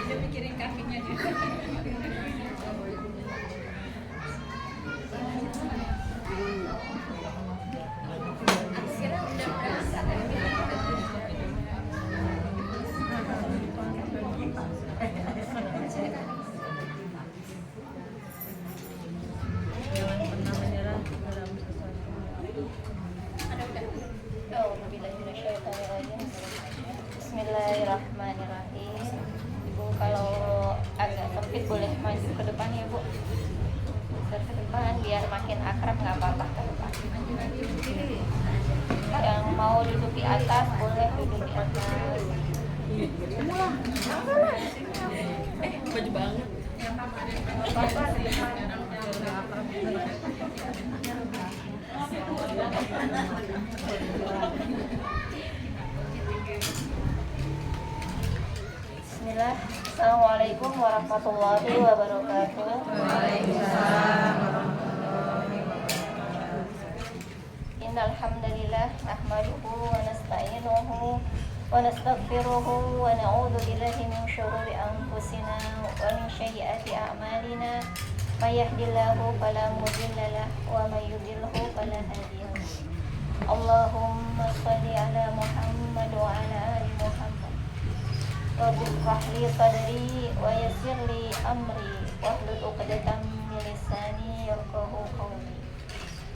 Dia mikirin kakinya dia. Sekarang udah berasa Bismillahirrahmanirrahim. Ibu kalau agak sempit boleh maju ke depan ya Bu. Ke depan biar makin akrab, nggak apa-apa ke depan. Yang mau duduk di atas boleh duduk di atas. baju banget. Apa-apa di depan. Bismillah. Assalamualaikum warahmatullahi wabarakatuh. Innal hamdalillah nahmaduhu wa nasta'inuhu wa nastaghfiruhu wa na'udzu billahi min shururi anfusina wa min sayyiati a'malina. May yahdihillahu fala mudilla lahu wa may yudlilhu fala hadiya lahu. Allahumma shalli ala Muhammad wa ala ali Muhammad. Rabbi shrah li sadri wa yassir li amri wahlul 'uqdatam min lisani yafqahu qawli.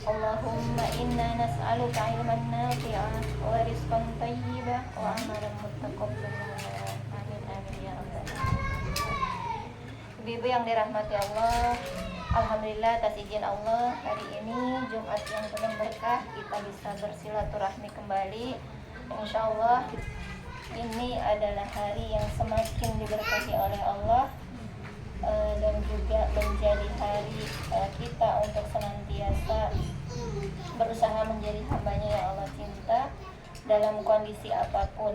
Allahumma inna nas'aluka ilman nafi'an wa rizqan thayyiban wa amalan muttaqabbalan. Amin amin ya rabbal alamin. Ibu yang dirahmati Allah, alhamdulillah atas izin Allah hari ini Jumat yang penuh berkah kita bisa bersilaturahmi kembali. Insyaallah ini adalah hari yang semakin diberkahi oleh Allah dan juga menjadi hari kita untuk senantiasa berusaha menjadi hambanya yang Allah cinta dalam kondisi apapun,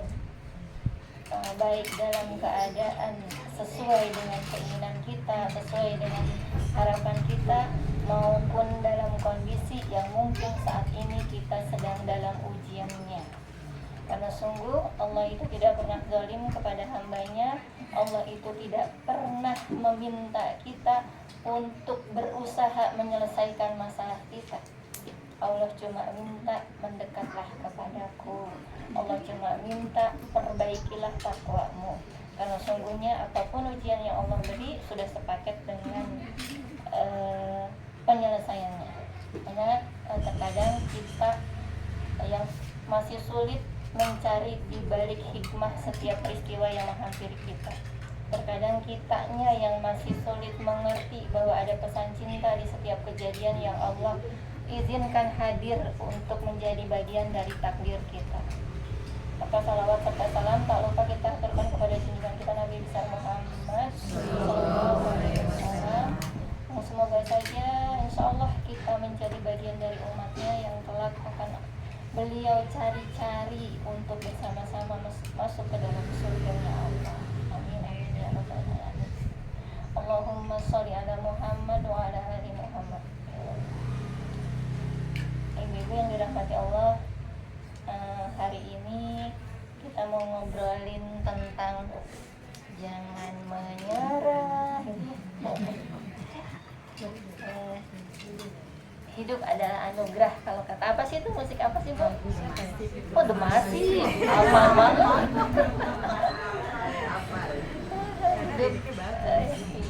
baik dalam keadaan sesuai dengan keinginan kita, sesuai dengan harapan kita, maupun dalam kondisi yang mungkin saat ini kita sedang dalam ujiannya. Karena sungguh Allah itu tidak pernah zalim kepada hambanya. Allah itu tidak pernah meminta kita untuk berusaha menyelesaikan masalah kita. Allah cuma minta mendekatlah kepadaku. Allah cuma minta perbaikilah takwamu. Karena sungguhnya apapun ujian yang Allah beri sudah sepaket dengan penyelesaiannya. Karena terkadang kita yang masih sulit mencari di balik hikmah setiap peristiwa yang menghampiri kita. Terkadang kitanya yang masih sulit mengerti bahwa ada pesan cinta di setiap kejadian yang Allah izinkan hadir untuk menjadi bagian dari takdir kita. Maka salawat serta salam tak lupa kita aturkan kepada junjungan kita Nabi besar Muhammad sallallahu alaihi wasallam. Semoga saja insyaallah kita menjadi bagian dari umatnya yang kelak akan beliau cari-cari untuk bersama-sama masuk ke dalam surganya Allah. Amin amin ya rabbal alamin. Allahumma sholli ala Muhammad wa ala ali Muhammad. Ibu-ibu yang dirahmati Allah, hari ini kita mau ngobrolin tentang jangan menyerah. Hidup adalah anugerah. Kalau kata apa sih itu, musik apa sih Bu? Oh Demasi, hafal banget.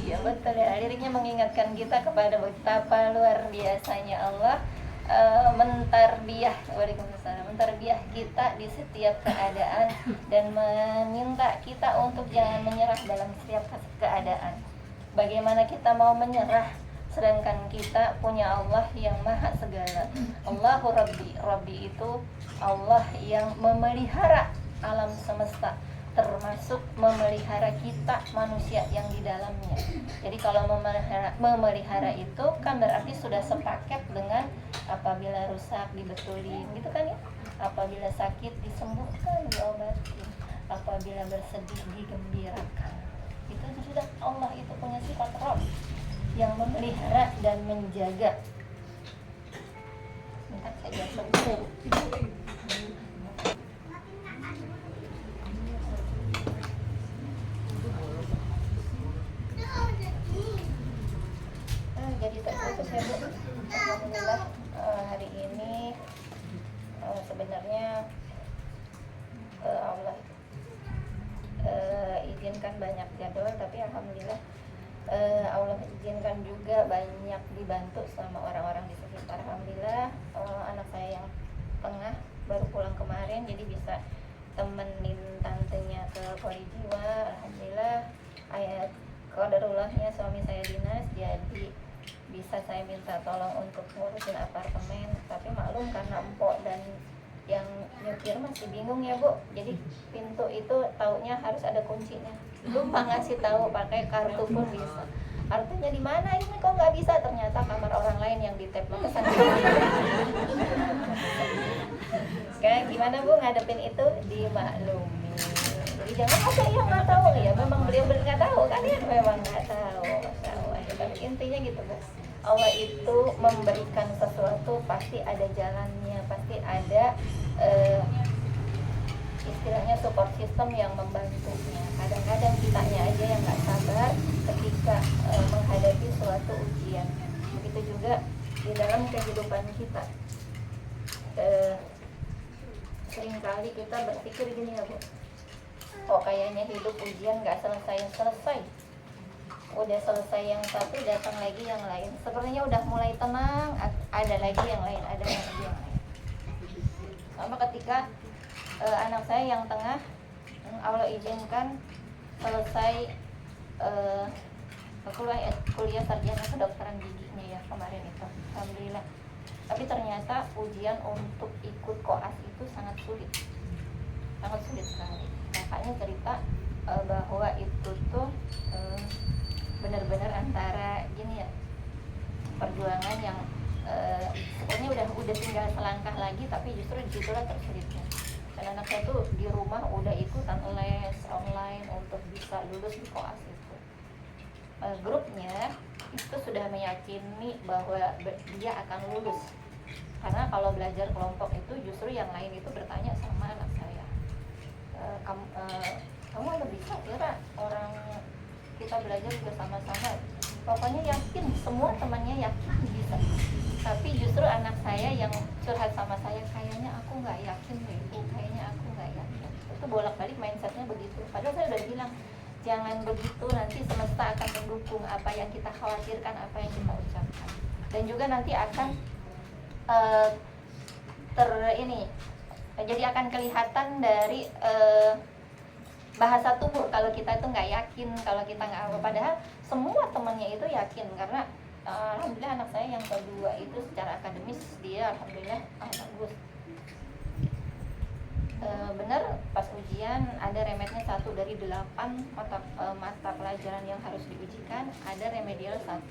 Iya betul ya, liriknya mengingatkan kita kepada betapa luar biasanya Allah mentarbiah kita di setiap keadaan dan meminta kita untuk jangan menyerah dalam setiap keadaan. Bagaimana kita mau menyerah sedangkan kita punya Allah yang maha segala. Allahu Rabbi. Rabbi itu Allah yang memelihara alam semesta, termasuk memelihara kita manusia yang di dalamnya. Jadi kalau memelihara itu kan berarti sudah sepaket dengan apabila rusak dibetulin gitu kan ya, apabila sakit disembuhkan, diobatin, apabila bersedih digembirakan. Itu sudah Allah itu punya sifat Rabb yang memelihara dan menjaga. Sebentar saja sebentar. Jadi terputus ya Bu. Alhamdulillah hari ini sebenarnya Allah izinkan banyak jadwal, tapi alhamdulillah Allah izinkan juga banyak dibantu sama orang-orang di sekitar. Alhamdulillah anak saya yang tengah baru pulang kemarin, jadi bisa temenin tantenya ke poli jiwa. Alhamdulillah ayat qadarullahnya suami saya dinas, jadi bisa saya minta tolong untuk ngurusin apartemen. Tapi maklum karena empok dan yang nyetir masih bingung ya Bu, jadi pintu itu taunya harus ada kuncinya, lupa ngasih tahu, pakai kartu pun bisa. Artinya di mana ini kok nggak bisa, ternyata kamar orang lain yang di tap lo kesana. Kayak gimana Bu ngadepin itu, dimaklumi. Jadi jangan apa ya nggak tahu ya, memang beliau nggak tahu kan ya, memang nggak tahu. Masya Allah. Tapi intinya gitu Bu, Allah itu memberikan sesuatu pasti ada jalannya, pasti ada istilahnya support system yang membantunya. Kadang-kadang kitanya aja yang nggak sabar ketika menghadapi suatu ujian. Begitu juga di dalam kehidupan kita. Seringkali kita berpikir gini ya Bu, kok kayaknya hidup ujian nggak selesai-selesai. Udah selesai yang satu, datang lagi yang lain. Sepertinya udah mulai tenang, ada lagi yang lain, ada lagi yang lain. Sama ketika anak saya yang tengah, Allah izinkan selesai kuliah sarjana kedokteran giginya ya kemarin itu, alhamdulillah. Tapi ternyata ujian untuk ikut koas itu sangat sulit sekali. Makanya cerita bahwa itu tuh benar-benar antara gini ya, perjuangan yang sebenarnya udah tinggal selangkah lagi, tapi justru disitulah tersulitnya. Dan anak saya tuh di rumah udah ikutan les online untuk bisa lulus di koas itu. Grupnya itu sudah meyakini bahwa dia akan lulus, karena kalau belajar kelompok itu justru yang lain itu bertanya sama anak saya, kamu ada bisa kira orang kita belajar juga sama-sama, pokoknya yakin, semua temannya yakin bisa. Tapi justru anak saya yang curhat sama saya, kayaknya aku nggak yakin deh Bu, kayaknya aku nggak yakin. Itu bolak-balik mindsetnya begitu. Padahal saya udah bilang jangan begitu, nanti semesta akan mendukung apa yang kita khawatirkan, apa yang kita ucapkan, dan juga nanti akan jadi akan kelihatan dari bahasa tubuh kalau kita itu nggak yakin, kalau kita nggak apa. Padahal semua temannya itu yakin, karena alhamdulillah anak saya yang kedua itu secara akademis dia alhamdulillah bagus. Benar pas ujian ada remetnya 1 dari 8 mata pelajaran yang harus diujikan, ada remedial 1.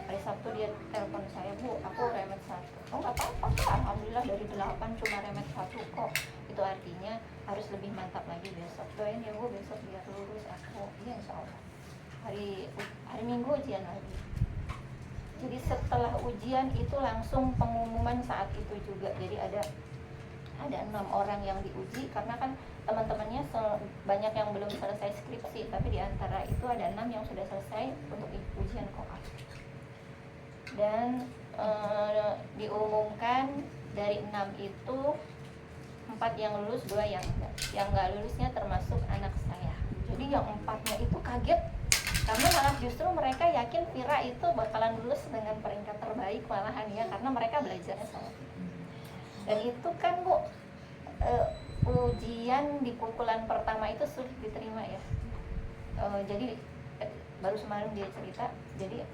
Hari Sabtu dia telepon saya, Bu, aku remet 1. Oh nggak apa-apa Kak, alhamdulillah dari 8 cuma remet 1 kok. Itu artinya harus lebih mantap lagi besok. Doain ya Bu besok biar lulus aku. Iya insya Allah. Hari Minggu ujian lagi. Jadi setelah ujian itu langsung pengumuman saat itu juga. Jadi ada 6 orang yang diuji, karena kan teman-temannya banyak yang belum selesai skripsi, tapi di antara itu ada 6 yang sudah selesai untuk ujian koas. Dan diumumkan dari 6 itu 4 yang lulus, 2 yang enggak. Yang enggak lulusnya termasuk anak saya. Jadi yang 4-nya itu kaget, karena malah justru mereka yakin Vira itu bakalan lulus dengan peringkat terbaik malahan ya, karena mereka belajarnya sama. Dan itu kan Bu, ujian di pukulan pertama itu sulit diterima ya. Jadi baru semalam dia cerita, jadi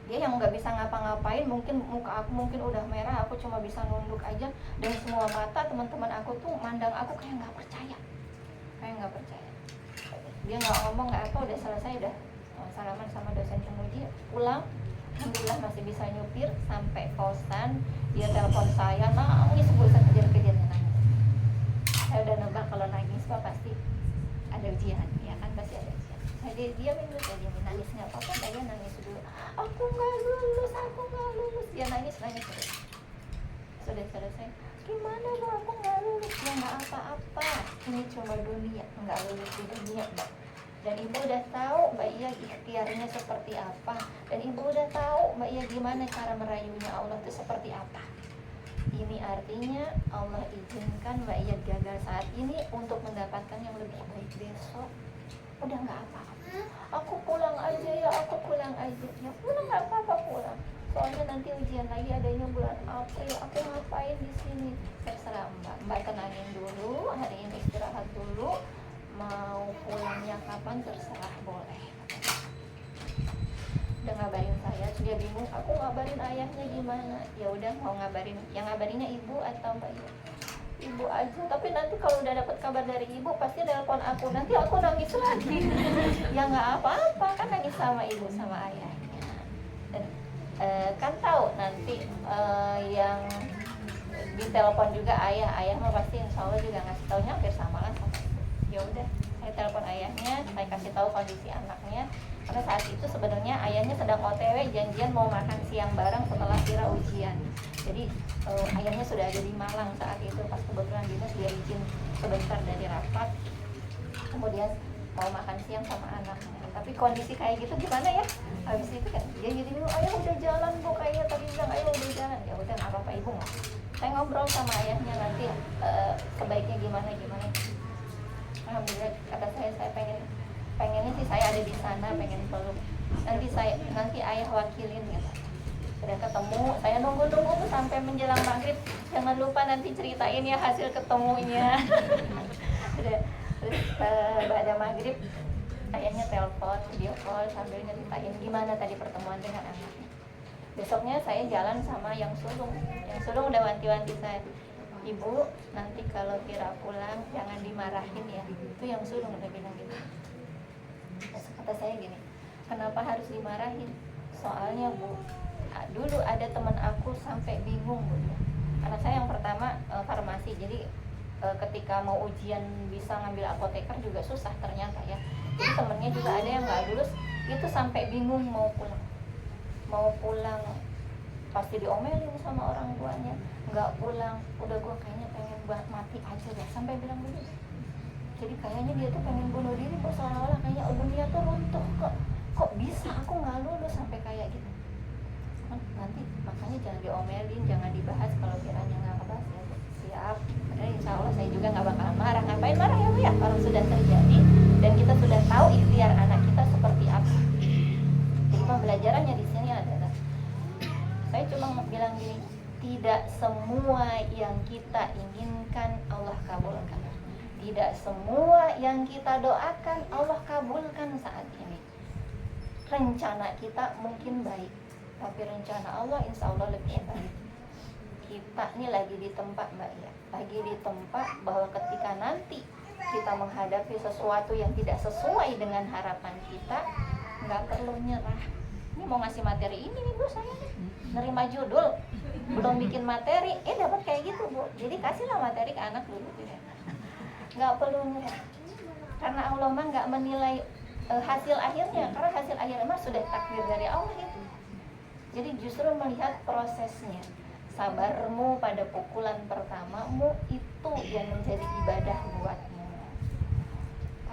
dia yang nggak bisa ngapa-ngapain, mungkin muka aku mungkin udah merah, aku cuma bisa nunduk aja, dan semua mata teman-teman aku tuh mandang aku kayak nggak percaya. Dia nggak ngomong nggak apa, udah selesai, udah salaman sama dosen penguji, pulang. Alhamdulillah masih bisa nyupir sampai kosan. Dia telepon saya nangis, bisa kejar-kejarnya nangis. saya udah nebak kalau nangis Pak pasti ada ujian, ya kan, pasti ada ujian. Saya diamin dulu, saya diamin, nangis nggak apa-apa, saya nangis dulu. Aku nggak lulus, dia nangis terus. Sudah selesai, gimana Bu, aku nggak lulus? Ya nggak apa-apa, ini cuma dunia, nggak lulus di dunia Mbak. Dan ibu udah tahu Mbak Iya ikhtiarnya seperti apa, dan ibu udah tahu Mbak Iya gimana cara merayunya Allah itu seperti apa. Ini artinya Allah izinkan Mbak Iya gagal saat ini untuk mendapatkan yang lebih baik besok. Udah nggak apa-apa, aku pulang aja ya, aku pulang aja ya, pulang nggak apa-apa, pulang. Soalnya nanti ujian lagi adanya bulan April, aku ngapain di sini? Terserah Mbak tenangin dulu, hari ini istirahat dulu, mau pulangnya kapan terserah, boleh. Udah ngabarin saya, dia bingung, aku ngabarin ayahnya gimana? Ya udah, mau ngabarin, yang ngabarinnya ibu atau Mbak Iya? Ibu aja, tapi nanti kalau udah dapat kabar dari ibu pasti telepon aku, nanti aku nangis lagi. Ya nggak apa-apa, kan nangis sama ibu sama ayahnya. Dan kan tahu nanti yang ditelepon juga ayah mah pasti insya Allah juga ngasih taunya hampir sama lah sama ibu. Ya udah, saya telepon ayahnya, saya kasih tahu kondisi anaknya. Karena saat itu sebenarnya ayahnya sedang OTW, janjian mau makan siang bareng setelah Vira ujian. Jadi ayahnya sudah ada di Malang saat itu, pas kebetulan dinas dia izin sebentar dari rapat, kemudian mau makan siang sama anaknya. Tapi kondisi kayak gitu gimana ya? Habis itu kan dia jadi bilang, ayah udah jalan Bu, kayaknya tadi bilang ayah udah jalan. Ya udah nggak apa-apa ibu, nggak. Saya ngobrol sama ayahnya nanti sebaiknya gimana. Alhamdulillah kata saya pengennya sih saya ada di sana, pengen peluk. Nanti ayah wakilin gitu. Udah ketemu, saya nunggu tuh sampai menjelang maghrib. Jangan lupa nanti ceritain ya hasil ketemunya. Terus pada maghrib ayahnya telepon, video call sambil nyeritain gimana tadi pertemuan dengan anaknya. Besoknya saya jalan sama yang sulung udah wanti-wanti saya, ibu nanti kalau Vira pulang jangan dimarahin ya. Itu yang sulung udah bilang gitu. Terus kata saya gini, kenapa harus dimarahin? Soalnya Bu, dulu ada teman aku sampai bingung Bu. Anak saya yang pertama farmasi, jadi ketika mau ujian bisa ngambil apoteker juga susah ternyata ya. Jadi temennya juga ada yang nggak lulus, itu sampai bingung mau pulang pasti diomelin sama orang tuanya, nggak pulang, udah gue kayaknya pengen mati aja deh, sampai bilang begitu. Jadi kayaknya dia tuh pengen bunuh diri kok, seolah-olah kayaknya dunia tuh runtuh, kok bisa aku nggak lulus sampai kayak gitu. Nanti makanya jangan diomelin, jangan dibahas kalau kiranya nggak ngebahas ya. Siap, padahal insya Allah saya juga nggak bakalan marah. Ngapain marah ya Bu ya, orang sudah terjadi dan kita sudah tahu ikhtiar anak kita seperti apa. Jadi pembelajarannya di sini adalah, saya cuma bilang gini, tidak semua yang kita inginkan Allah kabulkan. Tidak semua yang kita doakan Allah kabulkan saat ini. Rencana kita mungkin baik, tapi rencana Allah insya Allah lebih baik. Kita ini lagi di tempat Mbak ya, lagi di tempat bahwa ketika nanti kita menghadapi sesuatu yang tidak sesuai dengan harapan kita, nggak perlu nyerah. Ini mau ngasih materi ini nih Bu, saya nih nerima judul, belum bikin materi, dapat kayak gitu Bu. Jadi kasihlah materi ke anak dulu gitu. Nggak perlu nyerah, karena Allah mah nggak menilai hasil akhirnya, karena hasil akhirnya mah sudah takdir dari Allah itu. Jadi justru melihat prosesnya. Sabarmu pada pukulan pertamamu itu yang menjadi ibadah buatmu.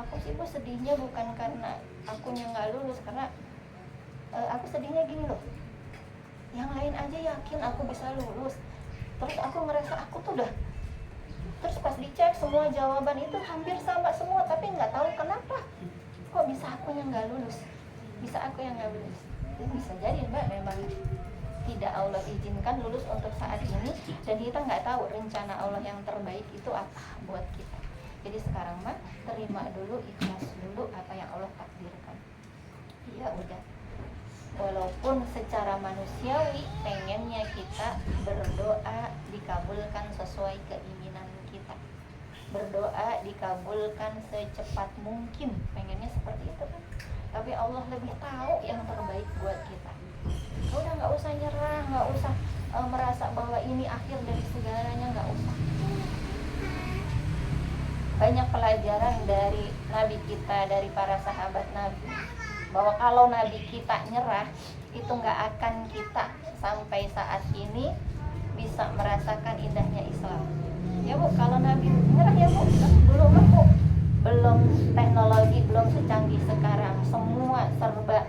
Aku sih Bu sedihnya bukan karena akunya nggak lulus, karena aku sedihnya gini loh, yang lain aja yakin aku bisa lulus, terus aku ngerasa aku tuh udah, terus pas dicek semua jawaban itu hampir sama semua, tapi nggak tahu kenapa kok bisa aku yang nggak lulus, bisa aku yang nggak lulus. Itu bisa jadi Mbak memang tidak Allah izinkan lulus untuk saat ini, dan kita nggak tahu rencana Allah yang terbaik itu apa buat kita. Jadi sekarang mah terima dulu, ikhlas dulu apa yang Allah takdirkan. Ya udah, walaupun secara manusiawi pengennya kita berdoa dikabulkan sesuai keinginan kita, berdoa dikabulkan secepat mungkin, pengennya seperti itu kan. Tapi Allah lebih tahu yang terbaik buat kita. Udah nggak usah nyerah, nggak usah merasa bahwa ini akhir dari segalanya, nggak usah. banyak pelajaran dari Nabi kita, dari para sahabat Nabi, bahwa kalau Nabi kita nyerah, itu nggak akan kita sampai saat ini bisa merasakan indahnya Islam. Ya Bu, kalau Nabi nyerah ya Bu, dulu mah Bu belum teknologi, belum secanggih sekarang, semua serba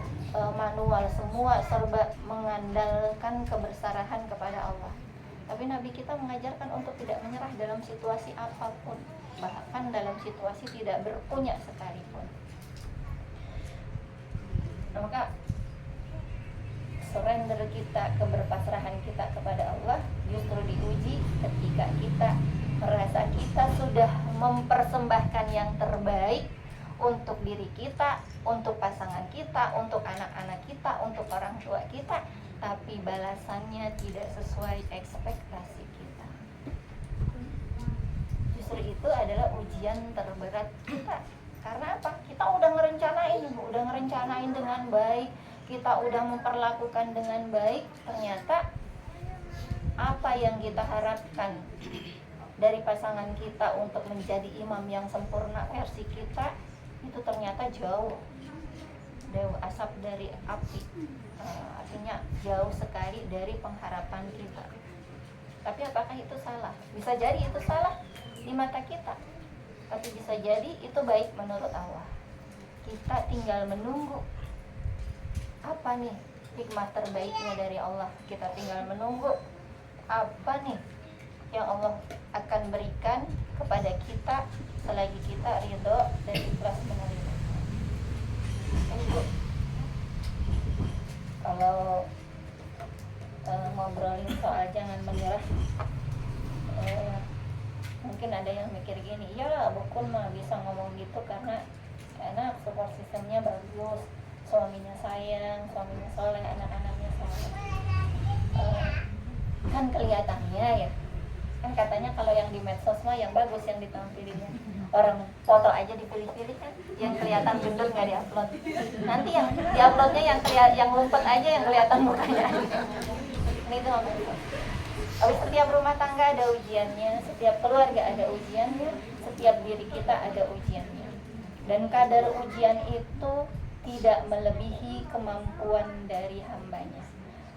manual, semua serba mengandalkan kebersarahan kepada Allah. Tapi Nabi kita mengajarkan untuk tidak menyerah dalam situasi apapun, bahkan dalam situasi tidak berpunya sekalipun. Maka surrender kita, keberpasrahan kita kepada Allah justru diuji ketika kita merasa kita sudah mempersembahkan yang terbaik untuk diri kita, untuk pasangan kita, untuk anak-anak kita, untuk orang tua kita, tapi balasannya tidak sesuai ekspektasi kita. Justru itu adalah ujian terberat kita. Karena apa? Kita udah ngerencanain dengan baik, kita udah memperlakukan dengan baik, ternyata apa yang kita harapkan dari pasangan kita untuk menjadi imam yang sempurna versi kita, itu ternyata jauh asap dari api, artinya jauh sekali dari pengharapan kita. Tapi apakah itu salah? Bisa jadi itu salah di mata kita, tapi bisa jadi itu baik menurut Allah. Kita tinggal menunggu apa nih hikmah terbaiknya dari Allah. Kita tinggal menunggu apa nih yang Allah akan berikan kepada kita selagi kita ridho dan ikhlas menerima. Ibu, kalau ngobrolin soal jangan menyerah, mungkin ada yang mikir gini, ya Bukun mah bisa ngomong gitu karena enak, support sistemnya bagus, suaminya sayang, suaminya soleh, anak-anaknya soleh. Kan kelihatannya ya, kan katanya kalau yang di medsos mah yang bagus yang ditampilinnya, orang foto aja dipilih-pilih kan, yang kelihatan gendut nggak diupload, nanti yang diuploadnya yang lumpet aja yang kelihatan mukanya. Ini tuh tapi setiap rumah tangga ada ujiannya, setiap keluarga ada ujiannya, setiap diri kita ada ujiannya, dan kadar ujian itu tidak melebihi kemampuan dari hambanya.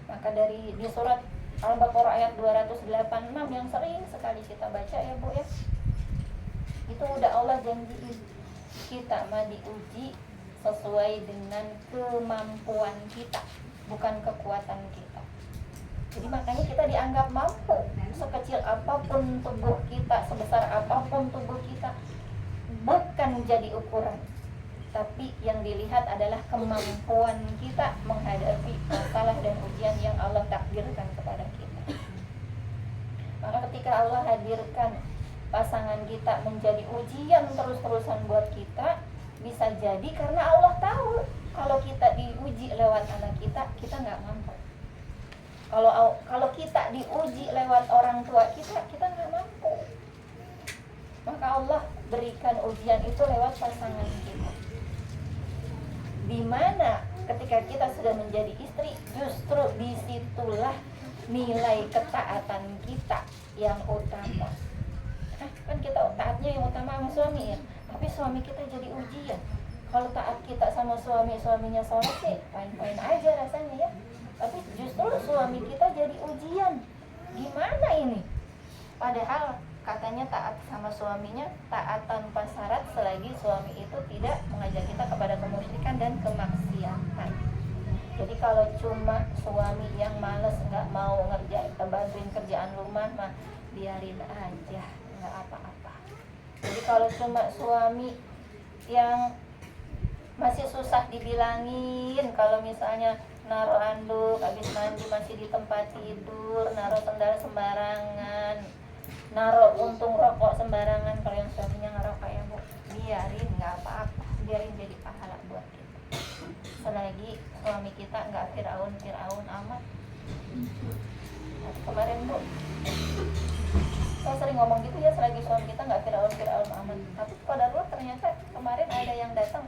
Maka di surat Al-Baqarah ayat 286 yang sering sekali kita baca ya Bu ya, itu udah Allah janjiin kita mah diuji sesuai dengan kemampuan kita, bukan kekuatan kita. Jadi makanya kita dianggap mampu, sekecil apapun tubuh kita, sebesar apapun tubuh kita, bukan jadi ukuran, tapi yang dilihat adalah kemampuan kita menghadapi masalah dan ujian yang Allah takdirkan kepada kita. Maka ketika Allah hadirkan pasangan kita menjadi ujian terus-terusan buat kita, bisa jadi karena Allah tahu kalau kita diuji lewat anak kita, kita nggak mampu. Kalau kita diuji lewat orang tua kita, kita nggak mampu. Maka Allah berikan ujian itu lewat pasangan kita. Di mana ketika kita sudah menjadi istri, justru disitulah nilai ketaatan kita yang utama. Kan kita taatnya yang utama sama suami ya, tapi suami kita jadi ujian. Kalau taat kita sama suaminya sholat sih fine-fine aja rasanya ya, tapi justru suami kita jadi ujian. Gimana ini? Padahal katanya taat sama suaminya taat tanpa syarat selagi suami itu tidak mengajak kita kepada kemusyrikan dan kemaksiatan. Jadi kalau cuma suami yang males nggak mau bantuin kerjaan rumah mah biarin aja, nggak apa-apa. Jadi kalau cuma suami yang masih susah dibilangin, kalau misalnya naruh anduk habis mandi masih di tempat tidur, naruh sendal sembarangan, naruh untung rokok sembarangan, kalau yang suaminya ngerokok ya Bu, biarin, nggak apa-apa, biarin jadi pahala buat kita. Selagi suami kita nggak Firaun amat. Nah, kemarin Bu, saya sering ngomong gitu ya, selagi suami kita nggak Firaun amat. Tapi pada Allah ternyata kemarin ada yang datang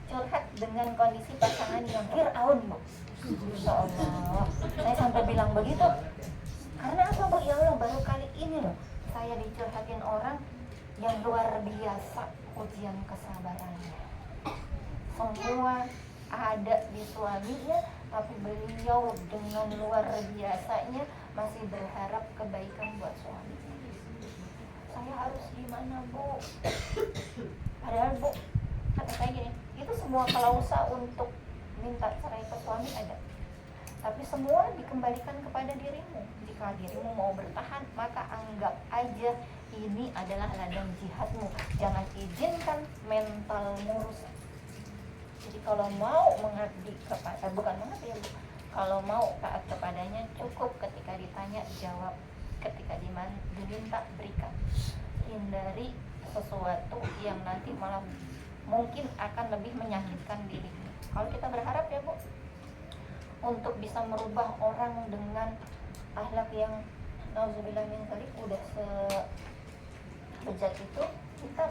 curhat dengan kondisi pasangan yang Firaun Bu. Insya Allah, saya sampai bilang begitu. Karena apa Bu? Ya Allah, baru kali ini loh saya dicurhatin orang yang luar biasa ujian kesabarannya. Semua ada di suaminya, tapi beliau dengan luar biasanya masih berharap kebaikan buat suaminya. Saya harus gimana, Bu? Padahal, Bu, kata saya gini, itu semua klausa untuk minta cerai ke suami ada, tapi semua dikembalikan kepada dirimu. Jika dirimu mau bertahan, maka anggap aja ini adalah ladang jihadmu. Jangan izinkan mentalmu rusak. Jadi kalau mau mengabdi kepada, bukan mengabdi ya Bu, kalau mau taat kepadanya, cukup ketika ditanya jawab, ketika diminta berikan. Hindari sesuatu yang nanti malah mungkin akan lebih menyakitkan dirimu. Kalau kita berharap ya Bu, untuk bisa merubah orang dengan akhlak yang nauzubillah min dzalik udah sebejat itu, kita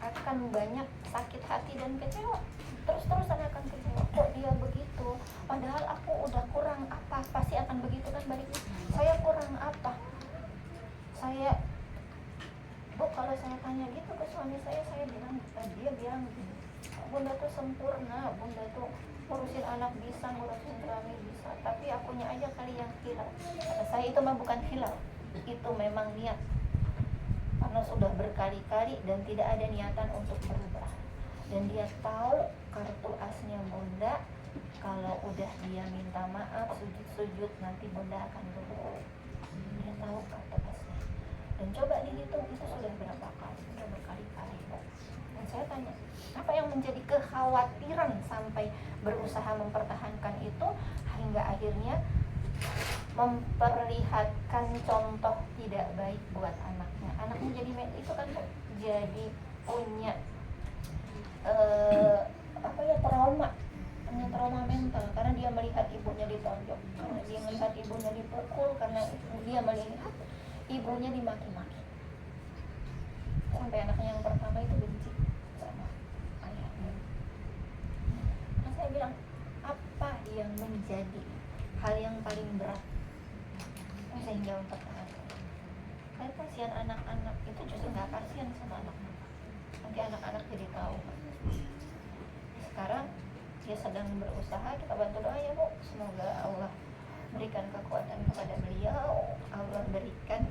akan banyak sakit hati dan kecewa. Terus-terusan akan kecewa, kok dia begitu, padahal aku udah kurang apa, pasti akan begitu kan baliknya. Saya kurang apa? Saya, Bu, kalau saya tanya gitu ke suami saya bilang, dia bilang gini, Bunda tuh sempurna, Bunda tuh ngurusin anak bisa, ngurusin suami bisa, tapi akunya aja kali yang hilal. Kata saya, itu mah bukan hilal, itu memang niat, karena sudah berkali-kali dan tidak ada niatan untuk berubah. Dan dia tahu kartu asnya Bunda, kalau udah dia minta maaf, sujud-sujud, nanti Bunda akan berubah. Dia tahu kartu asnya. Dan coba dihitung, itu sudah berapa kali, sudah berkali-kali. Dan saya tanya, apa yang menjadi kekhawatiran sampai berusaha mempertahankan itu hingga akhirnya memperlihatkan contoh tidak baik buat anaknya. Anaknya jadi itu kan jadi punya trauma mental, karena dia melihat ibunya ditonjok, karena dia melihat ibunya dipukul, karena dia melihat ibunya dimaki-maki. Sampai anaknya yang pertama itu benci sama ayahnya. Nah, saya bilang, apa yang menjadi hal yang paling berat sehingga mempertahankan? Saya kasihan anak-anak itu, justru nggak kasihan sama anak-anak. Nanti anak-anak jadi tahu. Sekarang dia sedang berusaha, kita bantu doa ya Bu, semoga Allah berikan kekuatan kepada beliau, Allah berikan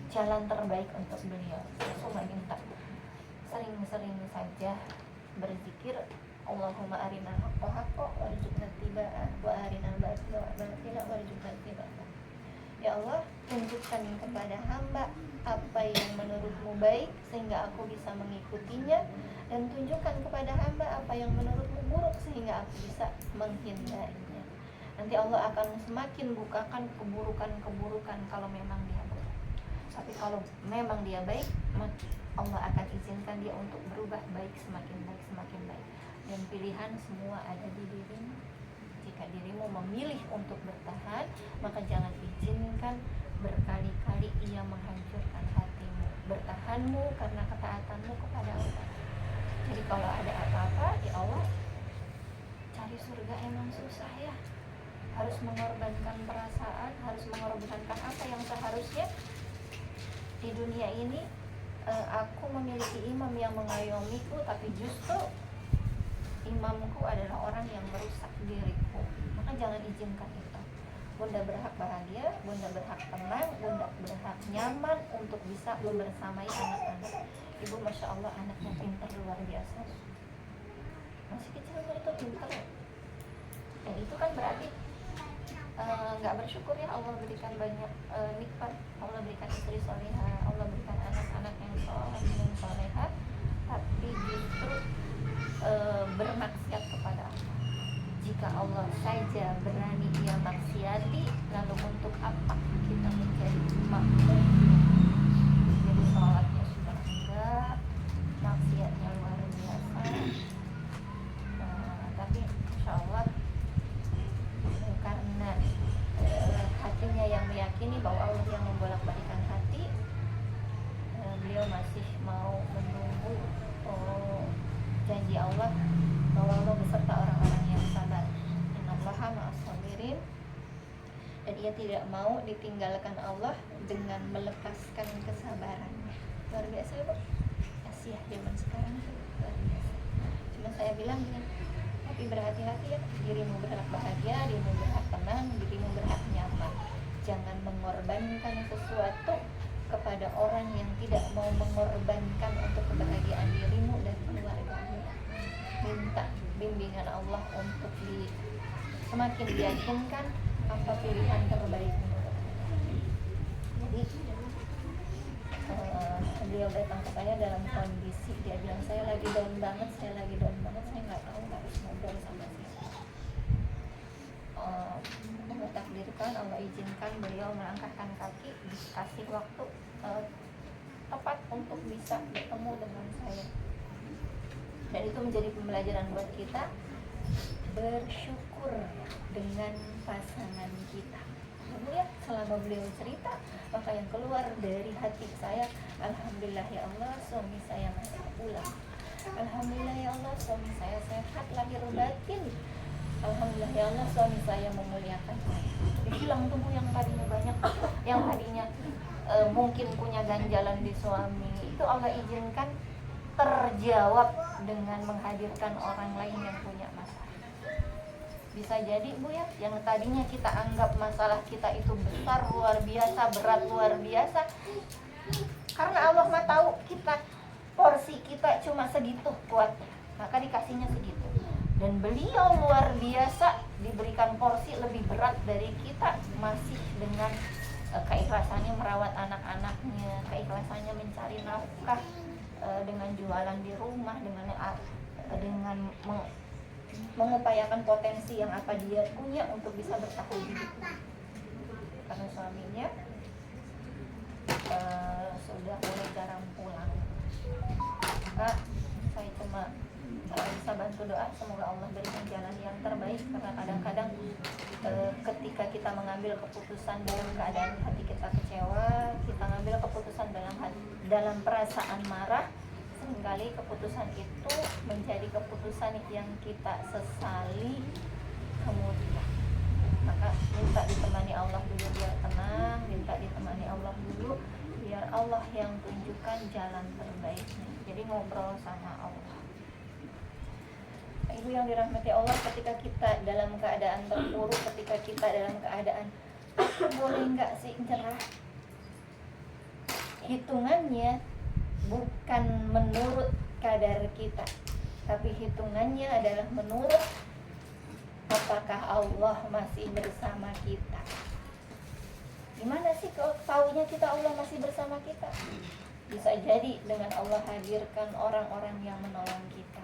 jalan terbaik untuk beliau. Cuma minta sering-sering saja berzikir, Allahumma arinal haqqa haqqa warzuqna ittiba'ah wa arinal batila batila warzuqna ittiba'ah. Ya Allah, tunjukkan kepada hamba apa yang menurutmu baik sehingga aku bisa mengikutinya, dan tunjukkan kepada hamba apa yang menurutmu buruk sehingga aku bisa menghindarinya. Nanti Allah akan semakin bukakan keburukan-keburukan kalau memang dia buruk. Tapi kalau memang dia baik, maka Allah akan izinkan dia untuk berubah baik, semakin baik, semakin baik. Dan pilihan semua ada di dirimu. Jika dirimu memilih untuk bertahan, maka jangan izinkan berkali-kali ia menghancurkan hatimu. Bertahanmu karena ketaatanmu kepada Allah. Jadi kalau ada apa-apa, ya Allah, cari surga emang susah ya. Harus mengorbankan perasaan, harus mengorbankan apa yang seharusnya di dunia ini. Aku memiliki imam yang mengayomiku, tapi justru imamku adalah orang yang merusak diriku. Maka jangan izinkan itu. Bunda berhak bahagia, Bunda berhak tenang, Bunda berhak nyaman untuk bisa membersamai anak-anak. Ibu Masya Allah, anaknya pintar luar biasa. Masih kecil itu pintar. Dan itu kan berarti nggak bersyukur ya. Allah berikan banyak nikmat, Allah berikan istri solehah, Allah berikan anak-anak yang solehah, tapi justru bermaksiat kepada Allah. Jika Allah saja berani ia maksiati, lalu untuk apa kita menjadi makmum? Jadi sholatnya sudah enggak, maksiatnya luar biasa. Tapi insya Allah karena hatinya yang meyakini bahwa Allah yang membolak-balikan hati, beliau masih mau menunggu janji Allah bahwa Allah beserta orang-orang yang sabar. Innallaha ma'as sabirin. Dan ia tidak mau ditinggalkan Allah dengan melepaskan kesabarannya. luar biasa ya Bu. Asyik zaman sekarang tuh luar biasa. Cuma saya bilang gini, tapi berhati-hati ya, dirimu berhak bahagia, dirimu berhak tenang, dirimu berhak nyaman. Jangan mengorbankan sesuatu kepada orang yang tidak mau mengorbankan untuk kebahagiaan dirimu dan keluargamu. Minta bimbingan Allah untuk semakin diyakinkan apa pilihan terbaik menurut. Jadi beliau datang ke saya dalam kondisi dia bilang saya lagi down banget, saya nggak tahu harus ngobrol sama siapa. Allah takdirkan, Allah izinkan beliau melangkahkan kaki, dikasih waktu tepat untuk bisa bertemu dengan saya. Dan itu menjadi pembelajaran buat kita, bersyukur dengan pasangan kita. Ya, selama beliau cerita, maka yang keluar dari hati saya, alhamdulillah ya Allah, suami saya masih pulang. Alhamdulillah ya Allah, suami saya sehat lahir batin. Alhamdulillah ya Allah, suami saya memuliakan saya. Hilang tubuh yang tadinya banyak, yang tadinya mungkin punya ganjalan di suami, itu Allah izinkan terjawab dengan menghadirkan orang lain yang punya masalah. Bisa jadi Bu ya, yang tadinya kita anggap masalah kita itu besar, luar biasa, berat luar biasa, karena Allah mah tahu kita, porsi kita cuma segitu kuatnya, maka dikasihnya segitu. Dan beliau luar biasa, diberikan porsi lebih berat dari kita, masih dengan keikhlasannya merawat anak-anaknya, keikhlasannya mencari nafkah, dengan jualan di rumah, dengan mengupayakan potensi yang apa dia punya untuk bisa bertahan hidup. Karena suaminya sudah mulai jarang pulang, maka saya cuma bisa bantu doa semoga Allah berikan jalan yang terbaik. Karena kadang-kadang ketika kita mengambil keputusan dalam keadaan hati kita kecewa, kita ngambil keputusan dalam perasaan marah, seringkali keputusan itu menjadi keputusan yang kita sesali kemudian. Maka minta ditemani Allah dulu biar tenang, minta ditemani Allah dulu biar Allah yang tunjukkan jalan terbaiknya. Jadi ngobrol sama Allah. Ibu yang dirahmati Allah, ketika kita dalam keadaan terpuruk, ketika kita dalam keadaan aku boleh nggak sih nyerah, hitungannya bukan menurut kadar kita, tapi hitungannya adalah menurut apakah Allah masih bersama kita. Gimana sih kalau taunya kita Allah masih bersama kita? Bisa jadi dengan Allah hadirkan orang-orang yang menolong kita.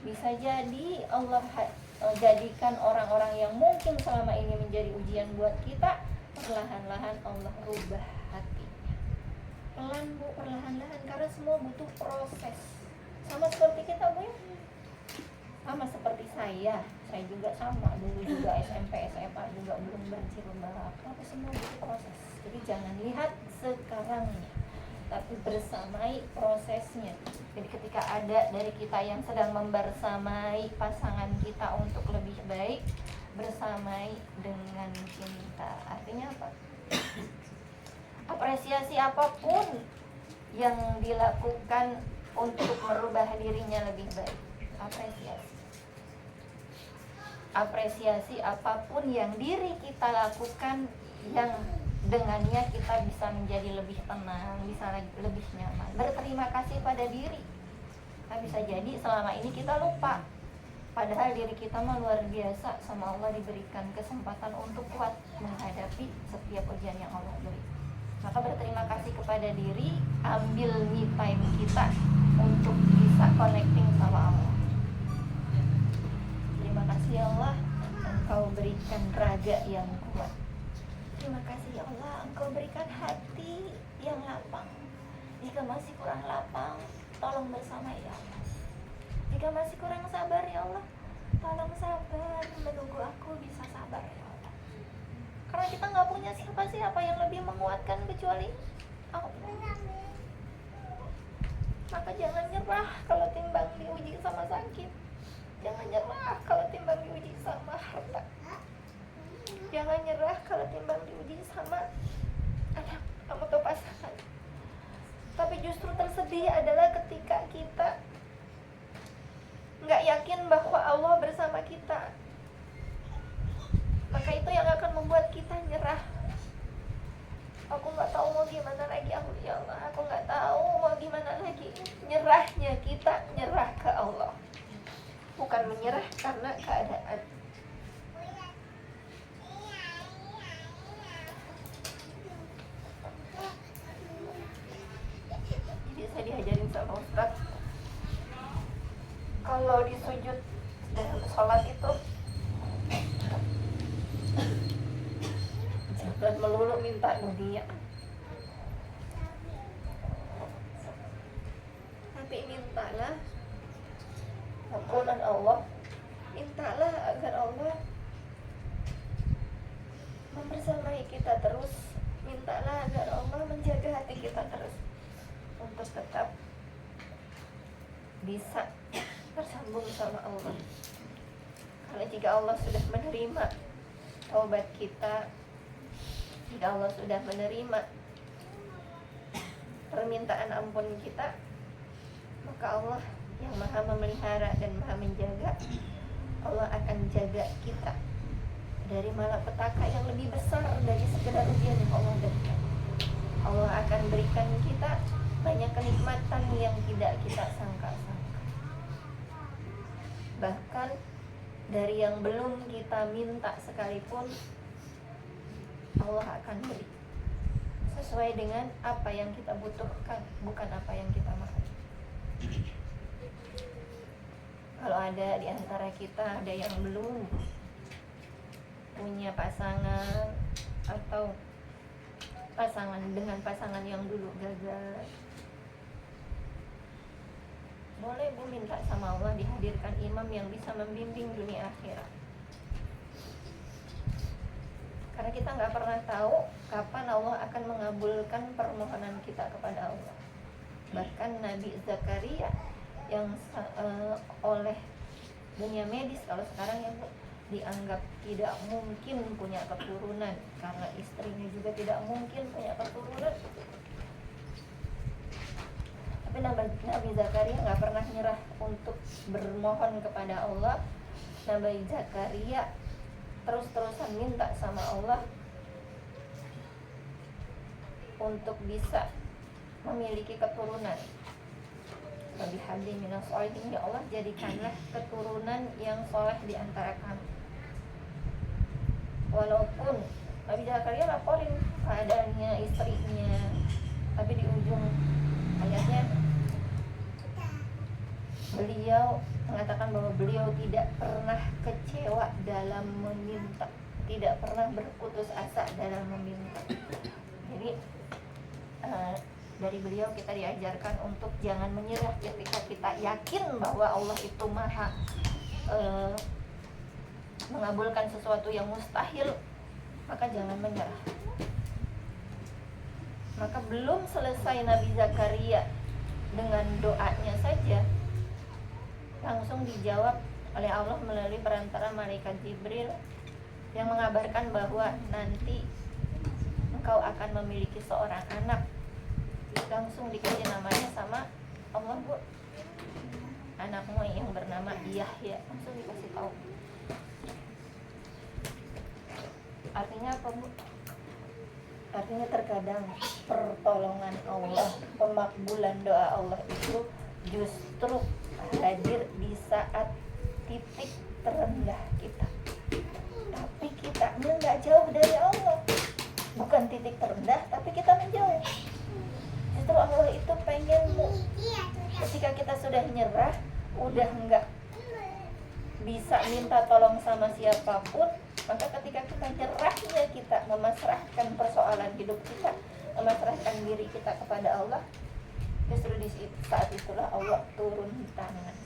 Bisa jadi Allah jadikan orang-orang yang mungkin selama ini menjadi ujian buat kita, perlahan-lahan Allah rubah hatinya. Pelan Bu, perlahan-lahan, karena semua butuh proses. Sama seperti kita Bu ya, sama seperti saya juga sama, dulu juga SMP, SMA juga belum berjilbab, tapi semua butuh proses. Jadi jangan lihat sekarangnya, tapi bersamai prosesnya. Jadi ketika ada dari kita yang sedang membersamai pasangan kita untuk lebih baik, bersamai dengan cinta. Artinya apa? Apresiasi apapun yang dilakukan untuk merubah dirinya lebih baik. Apresiasi apapun yang diri kita lakukan yang dengannya kita bisa menjadi lebih tenang, bisa lebih nyaman. Berterima kasih pada diri. Nah, bisa jadi selama ini kita lupa, padahal diri kita mah luar biasa, sama Allah diberikan kesempatan untuk kuat menghadapi setiap ujian yang Allah beri. Maka berterima kasih kepada diri, ambil me time kita untuk bisa connecting sama Allah. Terima kasih ya Allah, Engkau berikan raga yang kuat. Terima kasih ya Allah, Engkau berikan hati yang lapang. Jika masih kurang lapang, tolong bersama ya Allah. Jika masih kurang sabar ya Allah, tolong sabar, menunggu aku bisa sabar ya Allah. Karena kita gak punya siapa-siapa yang lebih menguatkan kecuali Allah. Maka jangan nyerah kalau timbang diuji sama sakit. Jangan nyerah kalau timbang diuji sama harta. Jangan nyerah kalau timbang diuji sama anak atau pasangan. Tapi justru tersedih adalah ketika kita nggak yakin bahwa Allah bersama kita. Maka itu yang akan membuat kita nyerah. Aku nggak tahu mau gimana lagi, ya Allah, aku nggak tahu mau gimana lagi. Nyerahnya kita nyerah ke Allah, bukan menyerah karena keadaan. Jadi saya diajarin sama Ustaz, kalau di sujud dalam sholat itu jangan melulu minta dunia, tapi mintalah ampunan Allah, mintalah agar Allah membersamai kita terus, mintalah agar Allah menjaga hati kita terus untuk tetap bisa tersambung sama Allah. Karena jika Allah sudah menerima taubat kita, jika Allah sudah menerima permintaan ampun kita, maka Allah yang maha memelihara dan maha menjaga, Allah akan jaga kita dari malapetaka yang lebih besar dari sekedar ujian yang Allah berikan. Allah akan berikan kita banyak kenikmatan yang tidak kita sangka-sangka. Bahkan dari yang belum kita minta sekalipun, Allah akan beri sesuai dengan apa yang kita butuhkan, bukan apa yang kita mau. Kalau ada di antara kita ada yang belum punya pasangan, atau pasangan dengan pasangan yang dulu gagal, boleh Bu minta sama Allah dihadirkan imam yang bisa membimbing dunia akhirat. Karena kita nggak pernah tahu kapan Allah akan mengabulkan permohonan kita kepada Allah. Bahkan Nabi Zakaria yang oleh dunia medis kalau sekarang yang dianggap tidak mungkin punya keturunan, karena istrinya juga tidak mungkin punya keturunan. Tapi Nabi Zakaria nggak pernah nyerah untuk bermohon kepada Allah. Nabi Zakaria terus-terusan minta sama Allah untuk bisa memiliki keturunan. Lebih habli minas sholihin, ya Allah jadikanlah keturunan yang soleh di antara kami. Walaupun Nabi Zakaria laporin keadaannya istrinya, tapi di ujung ayatnya beliau mengatakan bahwa beliau tidak pernah kecewa dalam meminta, tidak pernah berputus asa dalam meminta. Jadi dari beliau kita diajarkan untuk jangan menyerah ketika kita yakin bahwa Allah itu maha mengabulkan sesuatu yang mustahil, maka jangan menyerah. Maka belum selesai Nabi Zakaria dengan doanya saja, langsung dijawab oleh Allah melalui perantara malaikat Jibril yang mengabarkan bahwa nanti engkau akan memiliki seorang anak. Langsung dikasih namanya sama Allah, Bu, anakmu yang bernama Yahya. Langsung dikasih tahu. Artinya apa, Bu? Artinya terkadang pertolongan Allah, pemakbulan doa Allah itu justru hadir di saat titik terendah kita. Tapi kita nggak jauh dari Allah. Bukan titik terendah, tapi kita menjauh. Justru Allah itu pengenmu ketika kita sudah nyerah, udah nggak bisa minta tolong sama siapapun, maka ketika kita nyerahnya, kita memasrahkan persoalan hidup kita, memasrahkan diri kita kepada Allah, justru di saat itulah Allah turun tangan.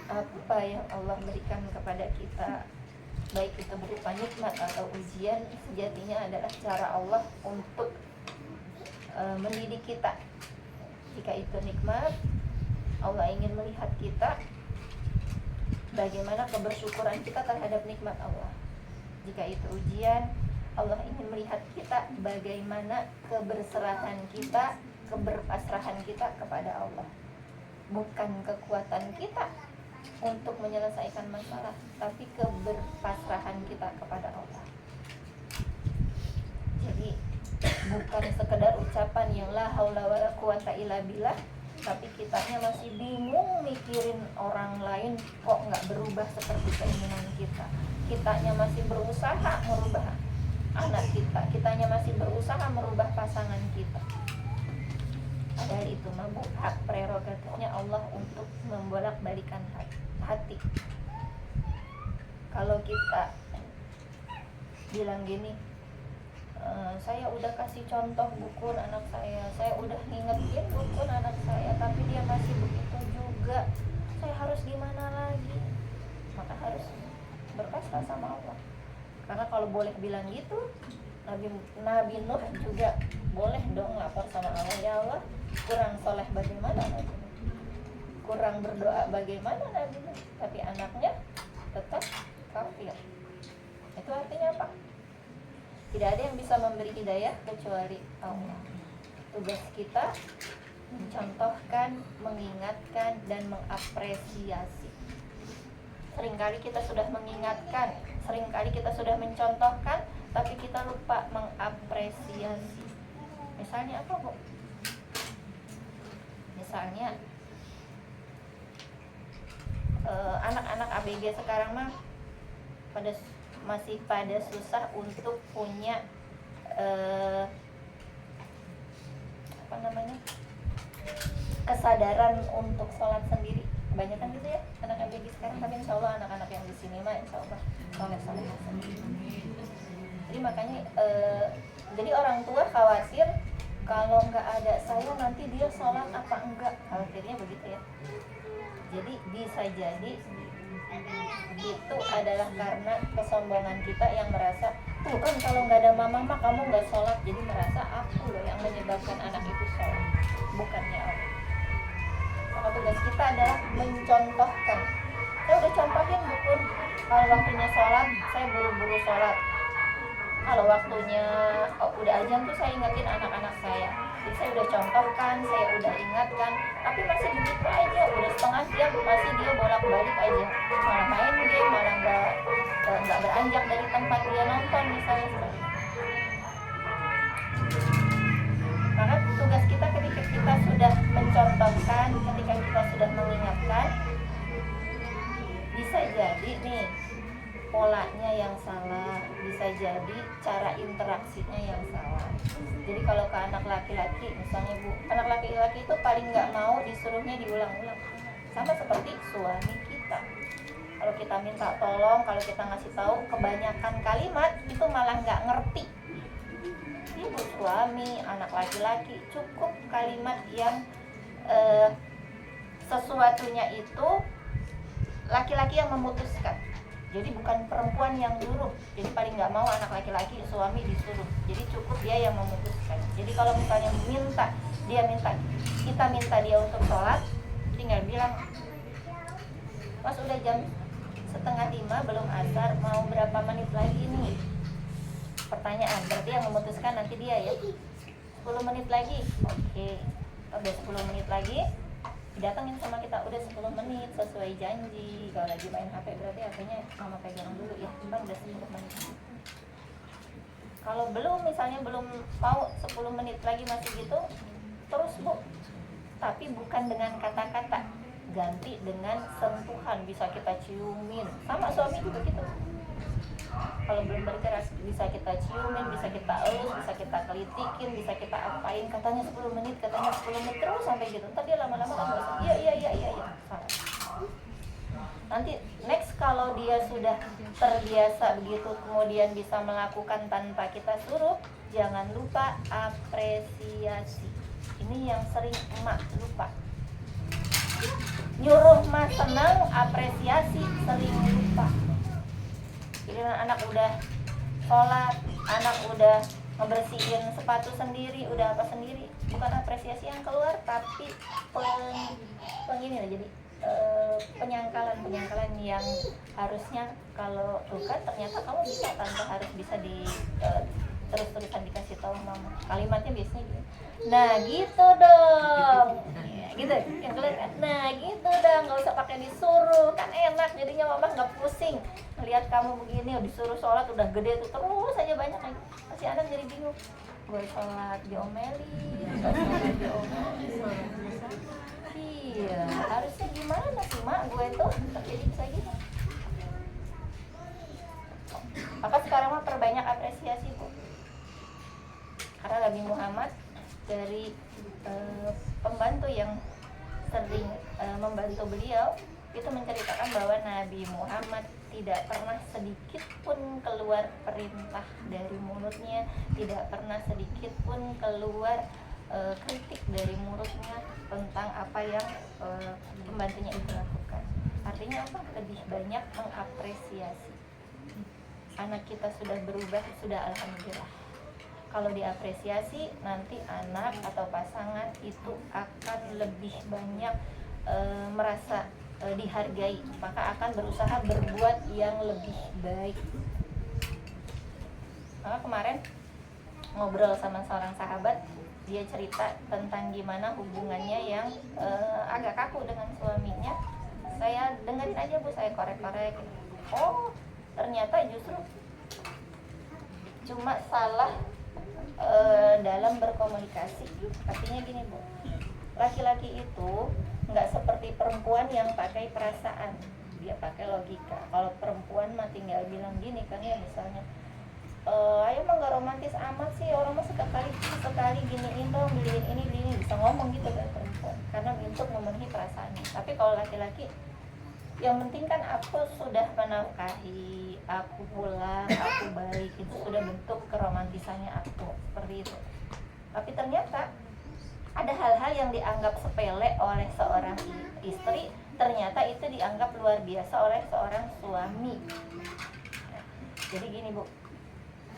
Apa yang Allah berikan kepada kita, baik itu berupa nikmat atau ujian, sejatinya adalah cara Allah untuk mendidik kita. Jika itu nikmat, Allah ingin melihat kita bagaimana kebersyukuran kita terhadap nikmat Allah. Jika itu ujian, Allah ingin melihat kita bagaimana keberserahan kita, keberpasrahan kita kepada Allah. Bukan kekuatan kita untuk menyelesaikan masalah, tapi keberpasrahan kita kepada Allah. Jadi bukan sekedar ucapan yang la haula wala quwata illa billah, tapi kitanya masih bingung mikirin orang lain kok nggak berubah seperti keinginan kita. Kitanya masih berusaha merubah anak kita, kitanya masih berusaha merubah pasangan kita. Padahal itu mah hak prerogatifnya Allah untuk membolak-balikan hati. Kalau kita bilang gini, saya udah kasih contoh bukun anak saya udah ngingetin bukun anak saya, tapi dia masih begitu juga, saya harus gimana lagi? Maka harus berpasrah sama Allah. Karena kalau boleh bilang gitu, Nabi Nuh juga boleh dong lapor sama Allah, ya Allah, kurang soleh bagaimana Nabi Nuh, kurang berdoa bagaimana Nabi Nuh, tapi anaknya tetap kafir. Itu artinya apa? Tidak ada yang bisa memberi hidayah kecuali Allah. Tugas kita mencontohkan, mengingatkan, dan mengapresiasi. Seringkali kita sudah mengingatkan, seringkali kita sudah mencontohkan, tapi kita lupa mengapresiasi. Misalnya apa, Bu? Misalnya anak-anak ABG sekarang mah masih pada susah untuk punya kesadaran untuk sholat sendiri. Kebanyakan gitu ya anak ABG sekarang, tapi insya Allah anak-anak yang di sini mah insya Allah sholat sendiri. Jadi makanya jadi orang tua khawatir kalau nggak ada saya nanti dia sholat apa enggak, khawatirnya begitu ya. Jadi bisa jadi itu adalah karena kesombongan kita yang merasa tuh kan kalau nggak ada mama mah kamu nggak sholat, jadi merasa aku loh yang menyebabkan anak itu sholat, bukannya Allah. Maka tugas kita adalah mencontohkan. Saya udah contohin bukun, kalau waktunya sholat saya buru-buru sholat, kalau waktunya udah azan tuh saya ingetin anak-anak saya. Jadi saya udah contohkan, saya udah ingatkan, tapi masih begitu aja, udah setengah jam masih dia bolak-balik aja, malah main game, malah nggak beranjak dari tempat dia nonton misalnya seperti itu. Maka tugas kita ketika kita sudah mencontohkan, ketika kita sudah mengingatkan, bisa jadi nih polanya yang salah, bisa jadi cara interaksinya yang salah. Jadi kalau ke anak laki-laki misalnya Bu, anak laki-laki itu paling nggak mau disuruhnya diulang-ulang. Sama seperti suami kita, kalau kita minta tolong, kalau kita ngasih tahu kebanyakan kalimat itu malah nggak ngerti. Ibu suami, anak laki-laki cukup kalimat yang sesuatunya itu laki-laki yang memutuskan. Jadi bukan perempuan yang nyuruh. Jadi paling nggak mau anak laki-laki suami disuruh. Jadi cukup dia yang memutuskan. Jadi kalau misalnya kita minta dia untuk sholat, tinggal bilang, Mas udah jam 4:30 belum asar, mau berapa menit lagi nih? Pertanyaan, berarti yang memutuskan nanti dia ya. 10 menit lagi, oke. Udah 10 menit lagi, didatengin sama kita, udah 10 menit sesuai janji. Kalau lagi main HP berarti HP-nya mama pegang dulu ya, Bang udah 10 menit. Kalau misalnya belum mau 10 menit lagi masih gitu, terus Bu. Tapi bukan dengan kata-kata, ganti dengan sentuhan, bisa kita ciumin. Sama suami juga gitu. Kalau belum bergerak bisa kita ciumin, bisa kita elus, bisa kita kelitikin, bisa kita apain. Katanya 10 menit terus sampai gitu. Ntar dia lama-lama kan bosan. Iya. Salah. Nanti next kalau dia sudah terbiasa begitu, kemudian bisa melakukan tanpa kita suruh, jangan lupa apresiasi. Ini yang sering emak lupa. Nyuruh mah senang, apresiasi sering lupa. Jadi anak udah sholat, anak udah ngebersihin sepatu sendiri, udah apa sendiri, bukan apresiasi yang keluar, tapi jadi penyangkalan yang harusnya kalau tuh kan ternyata kamu bisa tanpa harus bisa di terus-terusan dikasih tahu mama. Kalimatnya biasanya gitu. Nah gitu dong, ya, gitu yang kelihatan. Nah gitu dong, nggak usah pakai disuruh, kan enak jadinya mama nggak pusing melihat kamu begini, disuruh sholat udah gede tuh terus aja banyak lagi. Pasti anak jadi bingung. Gue sholat diomelin, sholat diomelin. Iya, harusnya gimana sih mak gue tuh terjadi bisa gitu. Maka sekarang mah perbanyak apresiasi bu. Karena Nabi Muhammad dari pembantu yang sering membantu beliau itu menceritakan bahwa Nabi Muhammad tidak pernah sedikit pun keluar perintah dari mulutnya, tidak pernah sedikit pun keluar kritik dari mulutnya tentang apa yang pembantunya itu lakukan. Artinya apa? Lebih banyak mengapresiasi. Anak kita sudah berubah, sudah alhamdulillah. Kalau diapresiasi, nanti anak atau pasangan itu akan lebih banyak merasa dihargai, maka akan berusaha berbuat yang lebih baik. Maka kemarin ngobrol sama seorang sahabat, dia cerita tentang gimana hubungannya yang agak kaku dengan suaminya. Saya dengerin aja bu, saya korek-korek. Oh, ternyata justru cuma salah dalam berkomunikasi. Artinya gini bu, laki-laki itu nggak seperti perempuan yang pakai perasaan, dia pakai logika. Kalau perempuan mah tinggal bilang gini kan ya, misalnya ayo mah nggak romantis amat sih, orang mah sekali giniin dong, beliin ini bisa ngomong gitu kan perempuan, karena untuk memenuhi perasaannya. Tapi kalau laki-laki, yang penting kan aku sudah menafkahi, aku pulang, aku balik, itu sudah bentuk keromantisannya aku, seperti itu. Tapi ternyata ada hal-hal yang dianggap sepele oleh seorang istri, ternyata itu dianggap luar biasa oleh seorang suami. Jadi gini bu,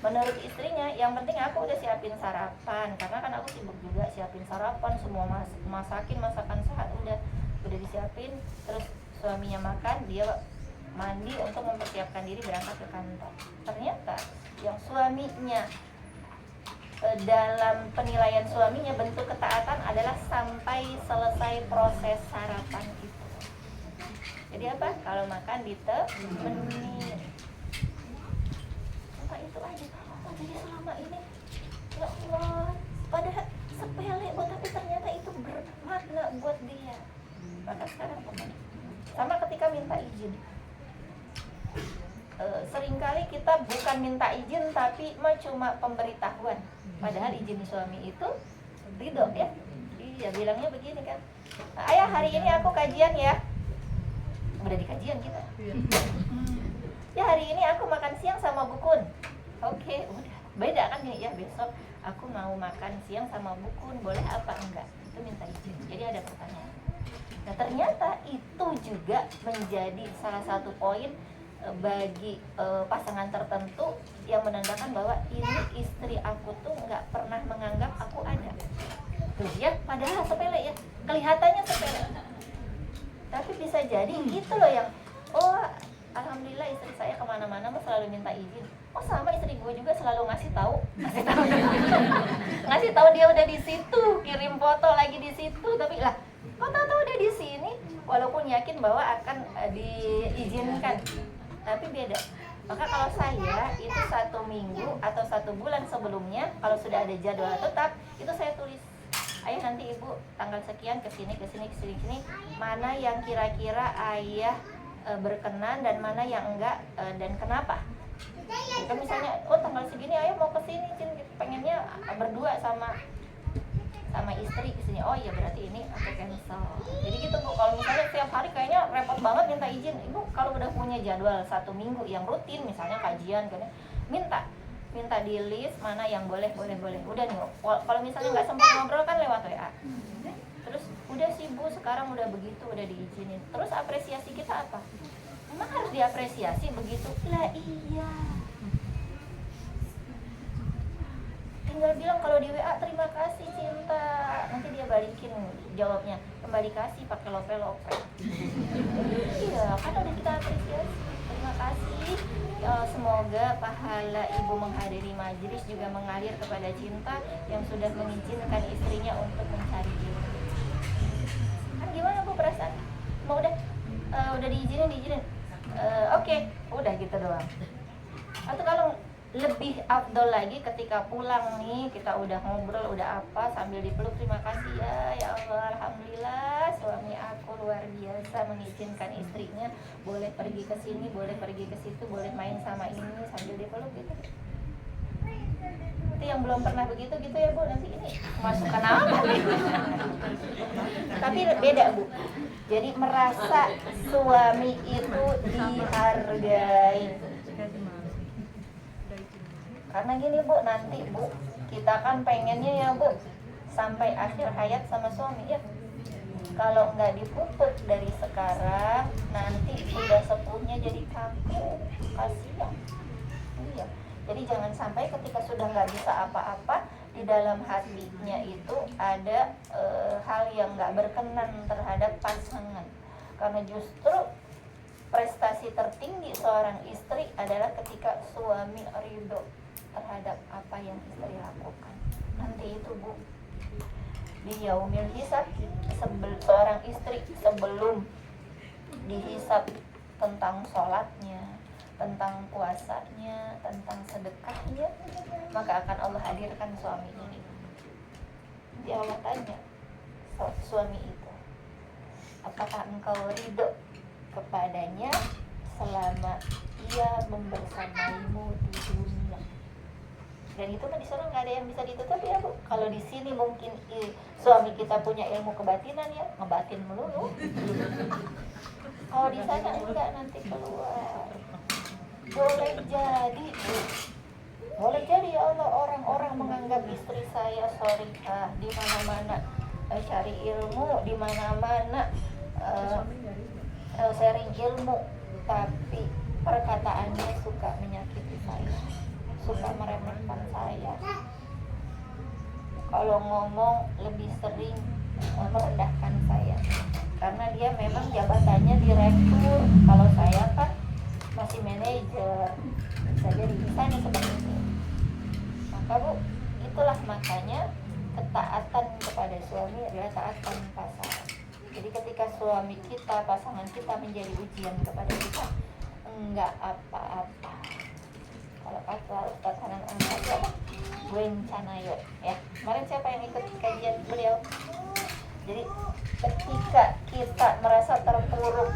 menurut istrinya yang penting aku udah siapin sarapan, karena kan aku sibuk juga siapin sarapan, semua masakan sehat udah disiapin. Terus suaminya makan, dia mandi untuk mempersiapkan diri berangkat ke kantor. Ternyata yang suaminya dalam penilaian suaminya bentuk ketaatan adalah sampai selesai proses sarapan itu. Jadi apa? Kalau makan ditemenin. Apa itu aja? Oh, jadi selama ini ya Allah, padahal sepele tapi ternyata itu bermakna buat dia. Maka sekarang pokoknya sama ketika minta izin. Seringkali kita bukan minta izin tapi cuma pemberitahuan. Padahal izin suami itu ridho ya. Iya, bilangnya begini kan, ayah hari ini aku kajian ya. Udah di kajian kita. Ya hari ini aku makan siang sama Bukun. Oke, udah. Beda kan nih ya, besok aku mau makan siang sama Bukun, boleh apa enggak? Itu minta izin. Jadi ada pertanyaan. Nah ternyata itu juga menjadi salah satu poin bagi pasangan tertentu yang menandakan bahwa ini istri aku tuh nggak pernah menganggap aku ada. Tuh ya, padahal sepele ya, kelihatannya sepele. Tapi bisa jadi itu loh yang, oh alhamdulillah istri saya kemana-mana mah selalu minta izin. Oh sama istri gue juga selalu ngasih tahu ngasih tahu dia udah di situ, kirim foto lagi di situ. Tapi lah, kok tahu udah di sini, walaupun yakin bahwa akan diizinkan, tapi beda. Maka kalau saya itu 1 minggu atau 1 bulan sebelumnya, kalau sudah ada jadwal tetap, itu saya tulis, ayah nanti ibu tanggal sekian kesini, mana yang kira-kira ayah berkenan dan mana yang enggak, dan kenapa. Jika misalnya, oh tanggal segini ayah mau kesini, pengennya berdua sama istri kesini, oh iya berarti ini aku cancel. Jadi gitu bu, kalau misalnya tiap hari kayaknya repot banget minta izin. Ibu kalau udah punya jadwal 1 minggu yang rutin, misalnya kajian kan, minta di list mana yang boleh. Udah nih, kalau misalnya nggak sempat ngobrol kan lewat WA. Terus udah sih bu, sekarang udah begitu, udah diizinin. Terus apresiasi kita apa? Memang harus diapresiasi begitu? Lah iya. Tinggal bilang kalau di WA terima kasih cinta, nanti dia balikin jawabnya, kembali kasih pakai lope-lope. Iya, kan udah kita apresiasi. Terima kasih. Semoga pahala ibu menghadiri majelis juga mengalir kepada cinta yang sudah mengizinkan istrinya untuk mencari ilmu. Kan gimana Bu perasaan? Mau udah diizinin. Oke, udah gitu doang. Atau kalau lebih afdol lagi ketika pulang nih, kita udah ngobrol, udah apa, sambil dipeluk, terima kasih ya Allah, alhamdulillah suami aku luar biasa mengizinkan istrinya boleh pergi ke sini, boleh pergi ke situ, boleh main sama ini, sambil dipeluk gitu. Itu yang belum pernah begitu gitu ya Bu, nanti ini masukkan apa gitu. Tapi beda Bu, jadi merasa suami itu dihargai. Karena gini Bu, nanti Bu, kita kan pengennya ya Bu sampai akhir hayat sama suami ya. Kalau nggak dipupuk dari sekarang, nanti sudah sepuhnya jadi kaku, kasihan. Iya. Jadi jangan sampai ketika sudah nggak bisa apa-apa, di dalam hatinya itu ada hal yang nggak berkenan terhadap pasangan. Karena justru prestasi tertinggi seorang istri adalah ketika suami ridho terhadap apa yang istri lakukan. Nanti itu Bu, di yaumil hisab, seorang istri sebelum dihisab tentang sholatnya, tentang puasanya, tentang sedekahnya, maka akan Allah hadirkan suami ini. Dia Allah tanya suami itu, apakah engkau ridho kepadanya selama ia membersamaimu di dunia? Dan itu kan di sana nggak ada yang bisa ditutup ya Bu. Kalau di sini mungkin suami kita punya ilmu kebatinan ya, ngebatin melulu. Kalau di sana enggak, nanti keluar. Boleh jadi Bu, boleh jadi ya Allah orang-orang menganggap istri saya sholihah, di mana-mana cari ilmu, di mana-mana sharing ilmu, tapi perkataannya suka menyakiti saya, suka meremehkan saya. Kalau ngomong lebih sering merendahkan saya, karena dia memang jabatannya direktur, kalau saya kan masih manajer, bisa jadi bisa nih seperti ini. Maka Bu, itulah makanya ketaatan kepada suami adalah taat tanpa syarat. Jadi ketika suami kita, pasangan kita menjadi ujian kepada kita, enggak apa-apa. Kalau kata Ustaz Hanan Ahmad apa? Bencanayo ya. Kemarin siapa yang ikut kajian beliau? Jadi ketika kita merasa terpuruk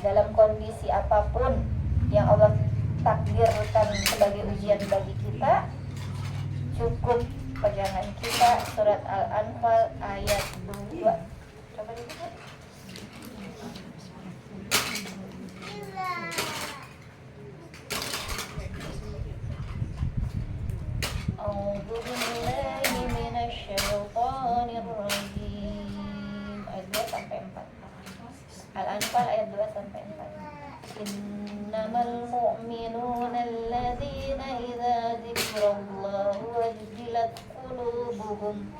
dalam kondisi apapun yang Allah takdirkan sebagai ujian bagi kita, cukup pegangan kita surat Al-Anfal ayat 2. Coba dilihat. A'udzu billahi minasyaitonir rajim. Ayat 2 sampai 4. Al-Anfal ayat 2 sampai 4. Innamal mu'minuna alladzina idza dzikrallahu wajilat qulubuhum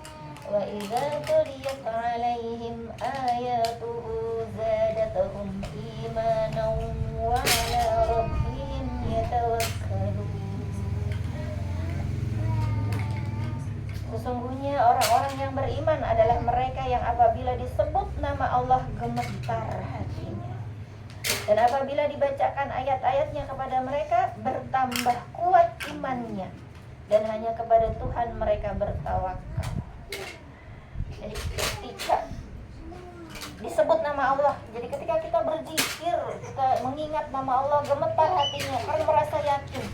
wa idza tuliyat 'alaihim ayatuhu zadatuhum imanan wa 'ala rabbihim yatawakkalun. Sesungguhnya orang-orang yang beriman adalah mereka yang apabila disebut nama Allah gemetar hatinya, dan apabila dibacakan ayat-ayatnya kepada mereka bertambah kuat imannya, dan hanya kepada Tuhan mereka bertawakal. Jadi ketika disebut nama Allah, jadi ketika kita berzikir, kita mengingat nama Allah, gemetar hatinya karena merasa yakin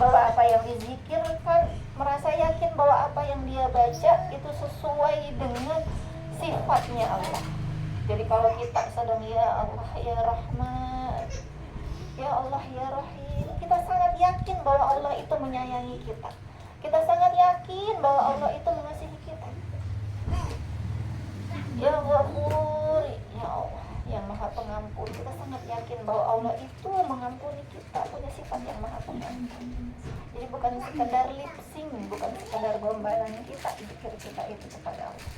bahwa apa yang dizikirkan, merasa yakin bahwa apa yang dia baca itu sesuai dengan sifatnya Allah. Jadi kalau kita sedang ya Allah ya Rahman, ya Allah ya Rahim, kita sangat yakin bahwa Allah itu menyayangi kita. Kita sangat yakin bahwa Allah itu mengasihi kita. Ya Ghafur, ya Allah yang Maha Pengampun, kita sangat yakin bahwa Allah itu mengampuni kita, punya sifat yang Maha Pengampun. Jadi bukan sekadar lip sync, bukan sekadar gombalan kita, zikir kita itu kepada Allah.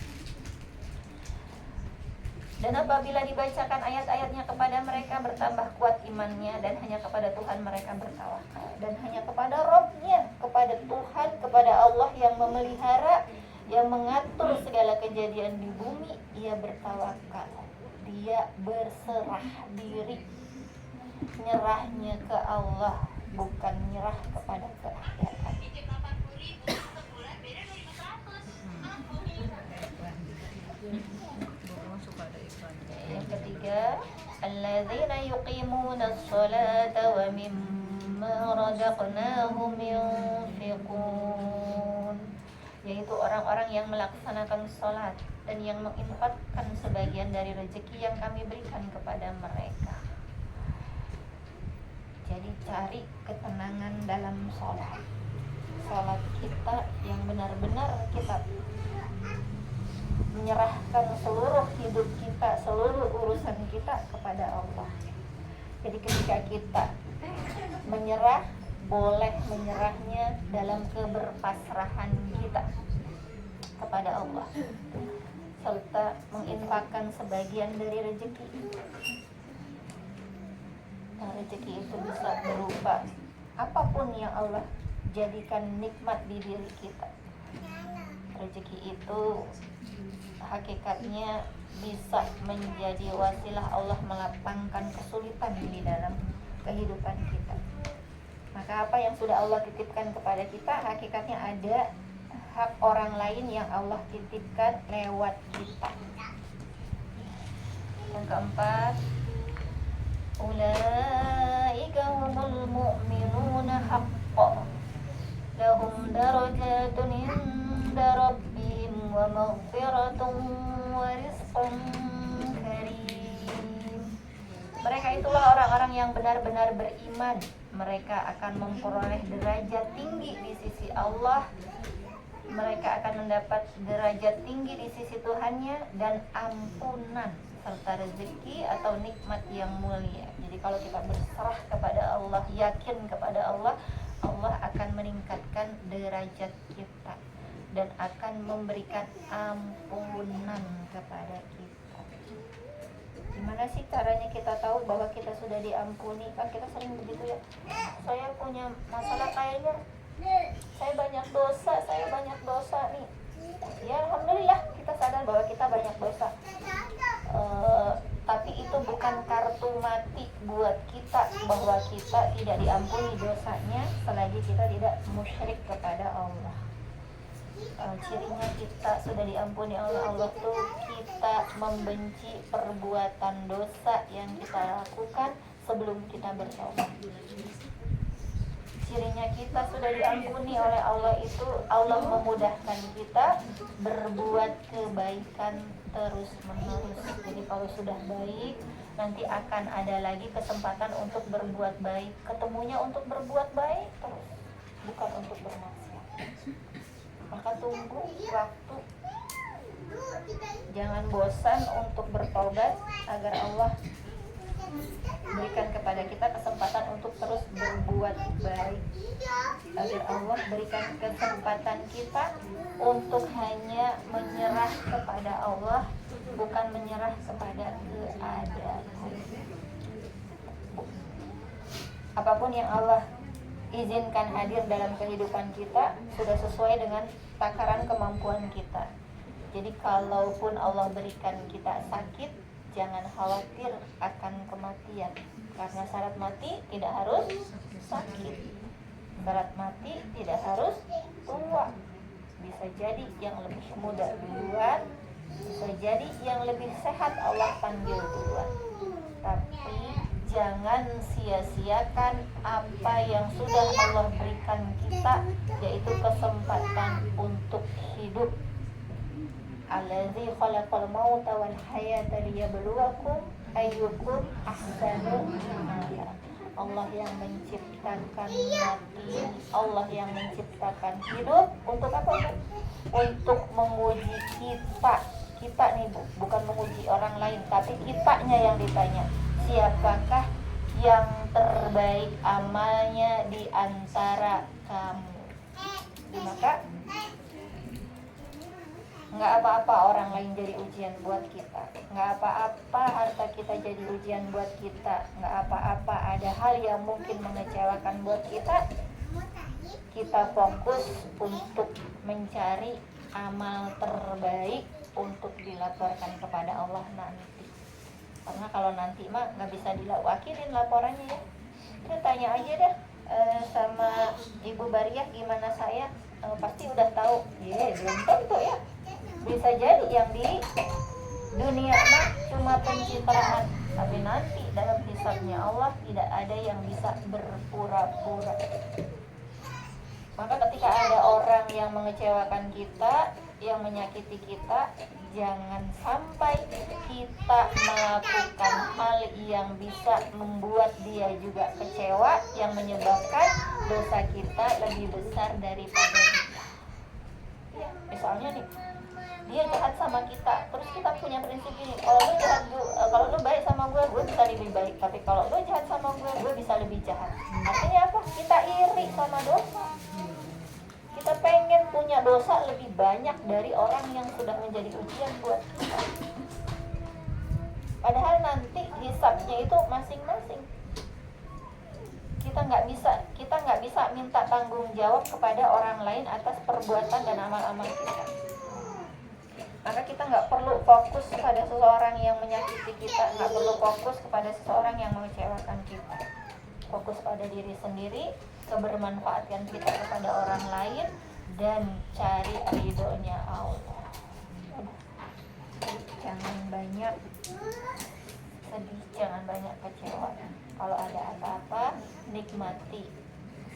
Dan apabila dibacakan ayat-ayatnya kepada mereka, bertambah kuat imannya, dan hanya kepada Tuhan mereka bertawakal, dan hanya kepada Rabb-nya, kepada Tuhan, kepada Allah yang memelihara, yang mengatur segala kejadian di bumi, ia bertawakal. Dia berserah diri, nyerahnya ke Allah, bukan nyerah kepada keadaan. Yang ketiga, alladzina yuqimunas sholata wa mimma razaqnahum yunfiqun, yaitu orang-orang yang melaksanakan sholat dan yang menginfakkan sebagian dari rezeki yang kami berikan kepada mereka. Jadi cari ketenangan dalam sholat. Sholat kita yang benar-benar kita menyerahkan seluruh hidup kita, seluruh urusan kita kepada Allah. Jadi ketika kita menyerah, boleh menyerahnya dalam keberpasrahan kita kepada Allah, serta menginfakkan sebagian dari rezeki. Nah, rezeki itu bisa berupa apapun yang Allah jadikan nikmat di diri kita. Rezeki itu hakikatnya bisa menjadi wasilah Allah melapangkan kesulitan di dalam kehidupan kita. Maka apa yang sudah Allah titipkan kepada kita, hakikatnya ada hak orang lain yang Allah titipkan lewat kita. Yang keempat, ulaika humul mu'minuna haqqan lahum darajatun inda rabbihim wa maghfiratun wa rizqun karim. Mereka itulah orang-orang yang benar-benar beriman. Mereka akan memperoleh derajat tinggi di sisi Allah. Mereka akan mendapat derajat tinggi di sisi Tuhannya dan ampunan serta rezeki atau nikmat yang mulia. Jadi kalau kita berserah kepada Allah, yakin kepada Allah, Allah akan meningkatkan derajat kita dan akan memberikan ampunan kepada kita. Gimana sih caranya kita tahu bahwa kita sudah diampuni? Kan kita sering begitu ya, saya punya masalah kayaknya, saya banyak dosa nih. Ya alhamdulillah kita sadar bahwa kita banyak dosa. Tapi itu bukan kartu mati buat kita bahwa kita tidak diampuni dosanya selagi kita tidak musyrik kepada Allah. Cirinya kita sudah diampuni oleh Allah tuh kita membenci perbuatan dosa yang kita lakukan sebelum kita bertobat. Cirinya kita sudah diampuni oleh Allah itu Allah memudahkan kita berbuat kebaikan terus menerus. Jadi kalau sudah baik, nanti akan ada lagi kesempatan untuk berbuat baik. Ketemunya untuk berbuat baik terus, bukan untuk bermaksiat. Maka tunggu waktu, jangan bosan untuk bertobat agar Allah berikan kepada kita kesempatan untuk terus berbuat baik, agar Allah berikan kesempatan kita untuk hanya menyerah kepada Allah, bukan menyerah kepada keadaan. Apapun yang Allah izinkan hadir dalam kehidupan kita sudah sesuai dengan takaran kemampuan kita. Jadi kalaupun Allah berikan kita sakit, jangan khawatir akan kematian, karena syarat mati tidak harus sakit, syarat mati tidak harus tua. Bisa jadi yang lebih muda duluan, bisa jadi yang lebih sehat Allah panggil duluan. Tapi jangan sia-siakan apa yang sudah Allah berikan kita, yaitu kesempatan untuk hidup. Allazi khalaqal mauta wal hayata liyabluwakum ayyukum ahsanu amala. Allah yang menciptakan mati, Allah yang menciptakan hidup untuk apa? Untuk menguji kita. Kita nih Bu, bukan menguji orang lain, tapi kitanya yang ditanya. Siapakah yang terbaik amalnya di antara kamu? Maka Nggak apa-apa orang lain jadi ujian buat kita. Nggak apa-apa harta kita jadi ujian buat kita. Nggak apa-apa ada hal yang mungkin mengecewakan buat kita. Kita fokus untuk mencari amal terbaik untuk dilaporkan kepada Allah nanti. Karena kalau nanti mah nggak bisa diwakilin laporannya ya. Kita tanya aja dah sama Ibu Bariah gimana saya, pasti udah tahu. Belum tentu ya. Bisa jadi yang di dunia mah cuma pencitraan, tapi nanti dalam hisabnya Allah tidak ada yang bisa berpura-pura. Maka ketika ada orang yang mengecewakan kita, yang menyakiti kita, jangan sampai kita melakukan hal yang bisa membuat dia juga kecewa, yang menyebabkan dosa kita lebih besar daripada kita. Ya, misalnya nih, dia jahat sama kita, terus kita punya prinsip ini, kalau lu baik sama gue bisa lebih baik, tapi kalau lu jahat sama gue bisa lebih jahat. Artinya apa? Kita iri sama dosa. Kita pengen punya dosa lebih banyak dari orang yang sudah menjadi ujian buat kita. Padahal nanti hisabnya itu masing-masing. Kita nggak bisa minta tanggung jawab kepada orang lain atas perbuatan dan amal-amal kita. Maka kita nggak perlu fokus kepada seseorang yang menyakiti kita, nggak perlu fokus kepada seseorang yang mengecewakan kita. Fokus pada diri sendiri, kebermanfaatan kita kepada orang lain, dan cari ridhonya Allah. Jangan banyak sedih, jangan banyak kecewa. Kalau ada apa-apa, nikmati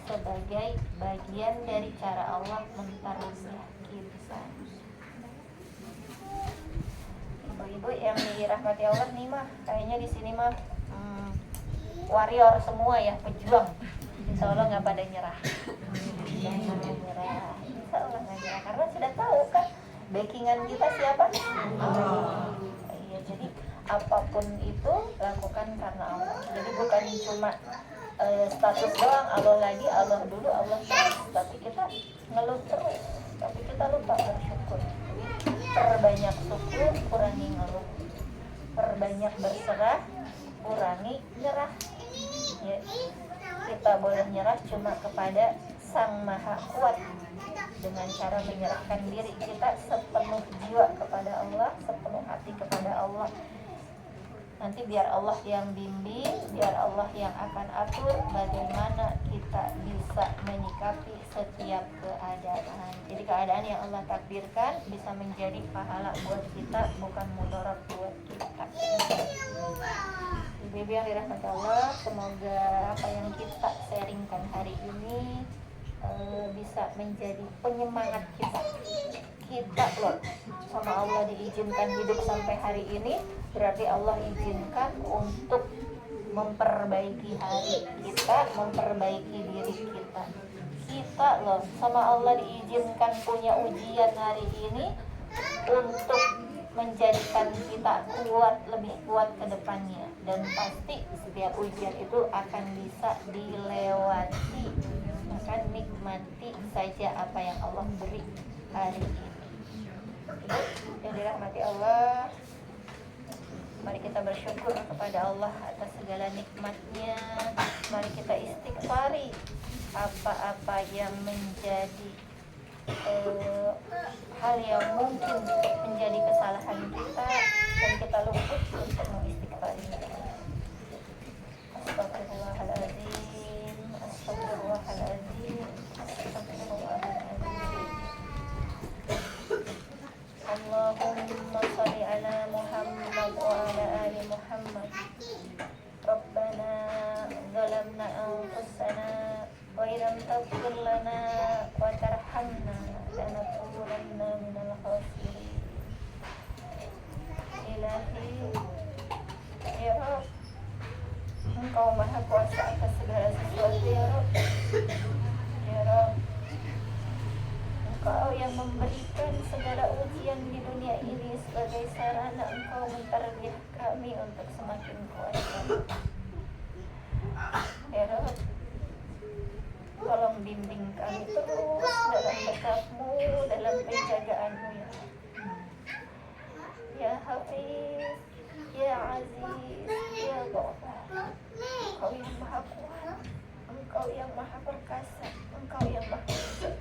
sebagai bagian dari cara Allah mentarbiyah kita. Ibu-ibu yang dirahmati Allah nih mah, kayaknya di sini mah warrior semua ya, pejuang. Insya Allah nggak pada nyerah. Jangan nyerah. Insya Allah nggak nyerah karena sudah tahu kan backingan kita siapa? Allah. Iya, jadi apapun itu lakukan karena Allah. Jadi bukan cuma status doang, Allah lagi, Allah dulu, Allah terus, tapi kita ngeluh terus, tapi kita lupa bersyukur. Perbanyak syukur, kurangi ngeluh. Perbanyak berserah, kurangi nyerah. Ya, kita boleh nyerah cuma kepada Sang Maha Kuat dengan cara menyerahkan diri kita sepenuh jiwa kepada Allah, sepenuh hati kepada Allah. Nanti biar Allah yang bimbing, biar Allah yang akan atur bagaimana kita bisa menyikapi setiap keadaan. Jadi keadaan yang Allah takdirkan bisa menjadi pahala buat kita, bukan mudarat buat kita. Ibu yang dirahmati Allah, semoga apa yang kita sharingkan hari ini bisa menjadi penyemangat kita loh. Sama Allah diizinkan hidup sampai hari ini, berarti Allah izinkan untuk memperbaiki hari kita, memperbaiki diri kita. Kita loh, sama Allah diizinkan punya ujian hari ini untuk menjadikan kita lebih kuat ke depannya. Dan pasti setiap ujian itu akan bisa dilewati. Maka nikmati saja apa yang Allah beri hari ini. Yang dirahmati Allah, mari kita bersyukur kepada Allah atas segala nikmatnya. Mari kita istighfari apa-apa yang menjadi hal yang mungkin menjadi kesalahan kita dan kita luput untuk mengistighfarinya. Astagfirullahaladzim, astagfirullahaladzim, astagfirullahaladzim. Allahumma sholli ala Muhammad wa ala ali Muhammad. Rabbana zalamna anfusana wa illam taghfir lana wa tarhamna lanakunanna minal khasirin. Ilahi ya Rabb, Engkau Maha Kuasa atas segala sesuatu ya Rabb. Ya Rabb, Engkau yang memberikan segala ujian di dunia ini sebagai sarana Engkau mentarbiyah kami untuk semakin kuat. Ya Rabb, tolong bimbing kami terus dalam dekatmu, dalam penjagaanmu ya. Engkau yang maha perkasa, Engkau yang maha kuasa.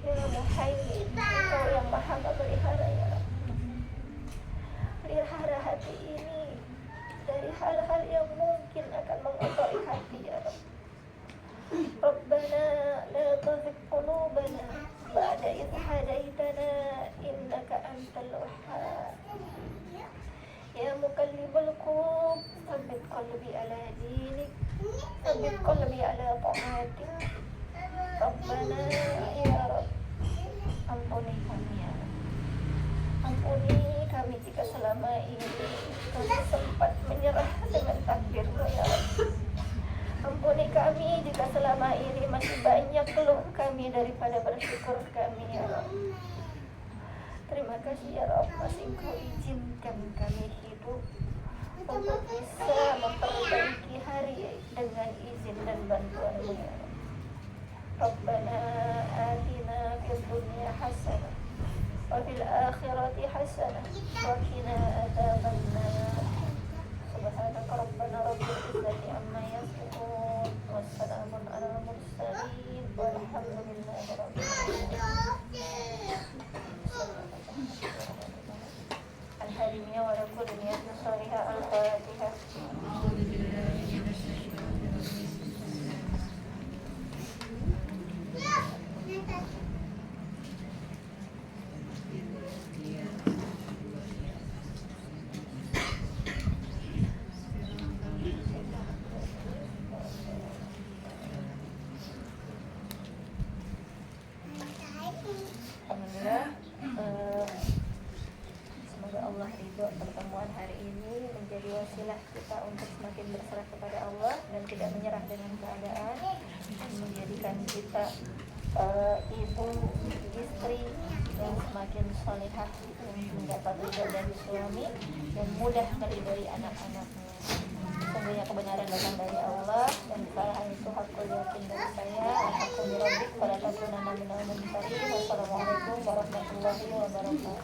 Ya Muhaymin, Engkau yang maha memelihara ya Rabb. Pelihara hati ini dari hal-hal yang mungkin akan mengotori hati ya Rabb. Rabbana la tuzigh qulubana ba'da idh hadaitana innaka antal wahhab. Ya muqallibal qulub, tsabbit qalbi ala dinik, tsabbit qalbi ala ta'atik. Rabbana ya Rabb, ampuni kami ya Rabb. Ampuni kami jika selama ini kami sempat menyerah dengan takdir-Mu ya Rabb. Ampuni kami jika selama ini masih banyak keluh kami daripada bersyukur kami ya Rabb. Terima kasih ya Rabb, masih Engkau izinkan kami hidup untuk bisa memperbaiki hari dengan izin dan bantuan-Mu ya Rabb. Rabbana atina fid dunya hasanah wa fil akhirati hasanah wa qina adzabannar. Subhanaka rabbana rabbil izzati amma yasifun wassalamun alal mursalin walhamdulillahi rabbil alamin. Al-Halimiyah wa lakul niyatin salihah al-Fatihah. Alhamdulillah, semoga Allah ridho pertemuan hari ini menjadi wasilah kita untuk semakin berserah kepada Allah dan tidak menyerah dengan keadaan, dan menjadikan kita ibu, istri yang semakin salihah, yang mendapat ridho dari suami dan mudah meridhoi anak-anaknya. Sesungguhnya kebenaran datang dari Allah dan kesalahan itu hakul yakin dari saya. Alhamdulillah, pada takunana minal mumtarin. Wassalamualaikum warahmatullahi wabarakatuh.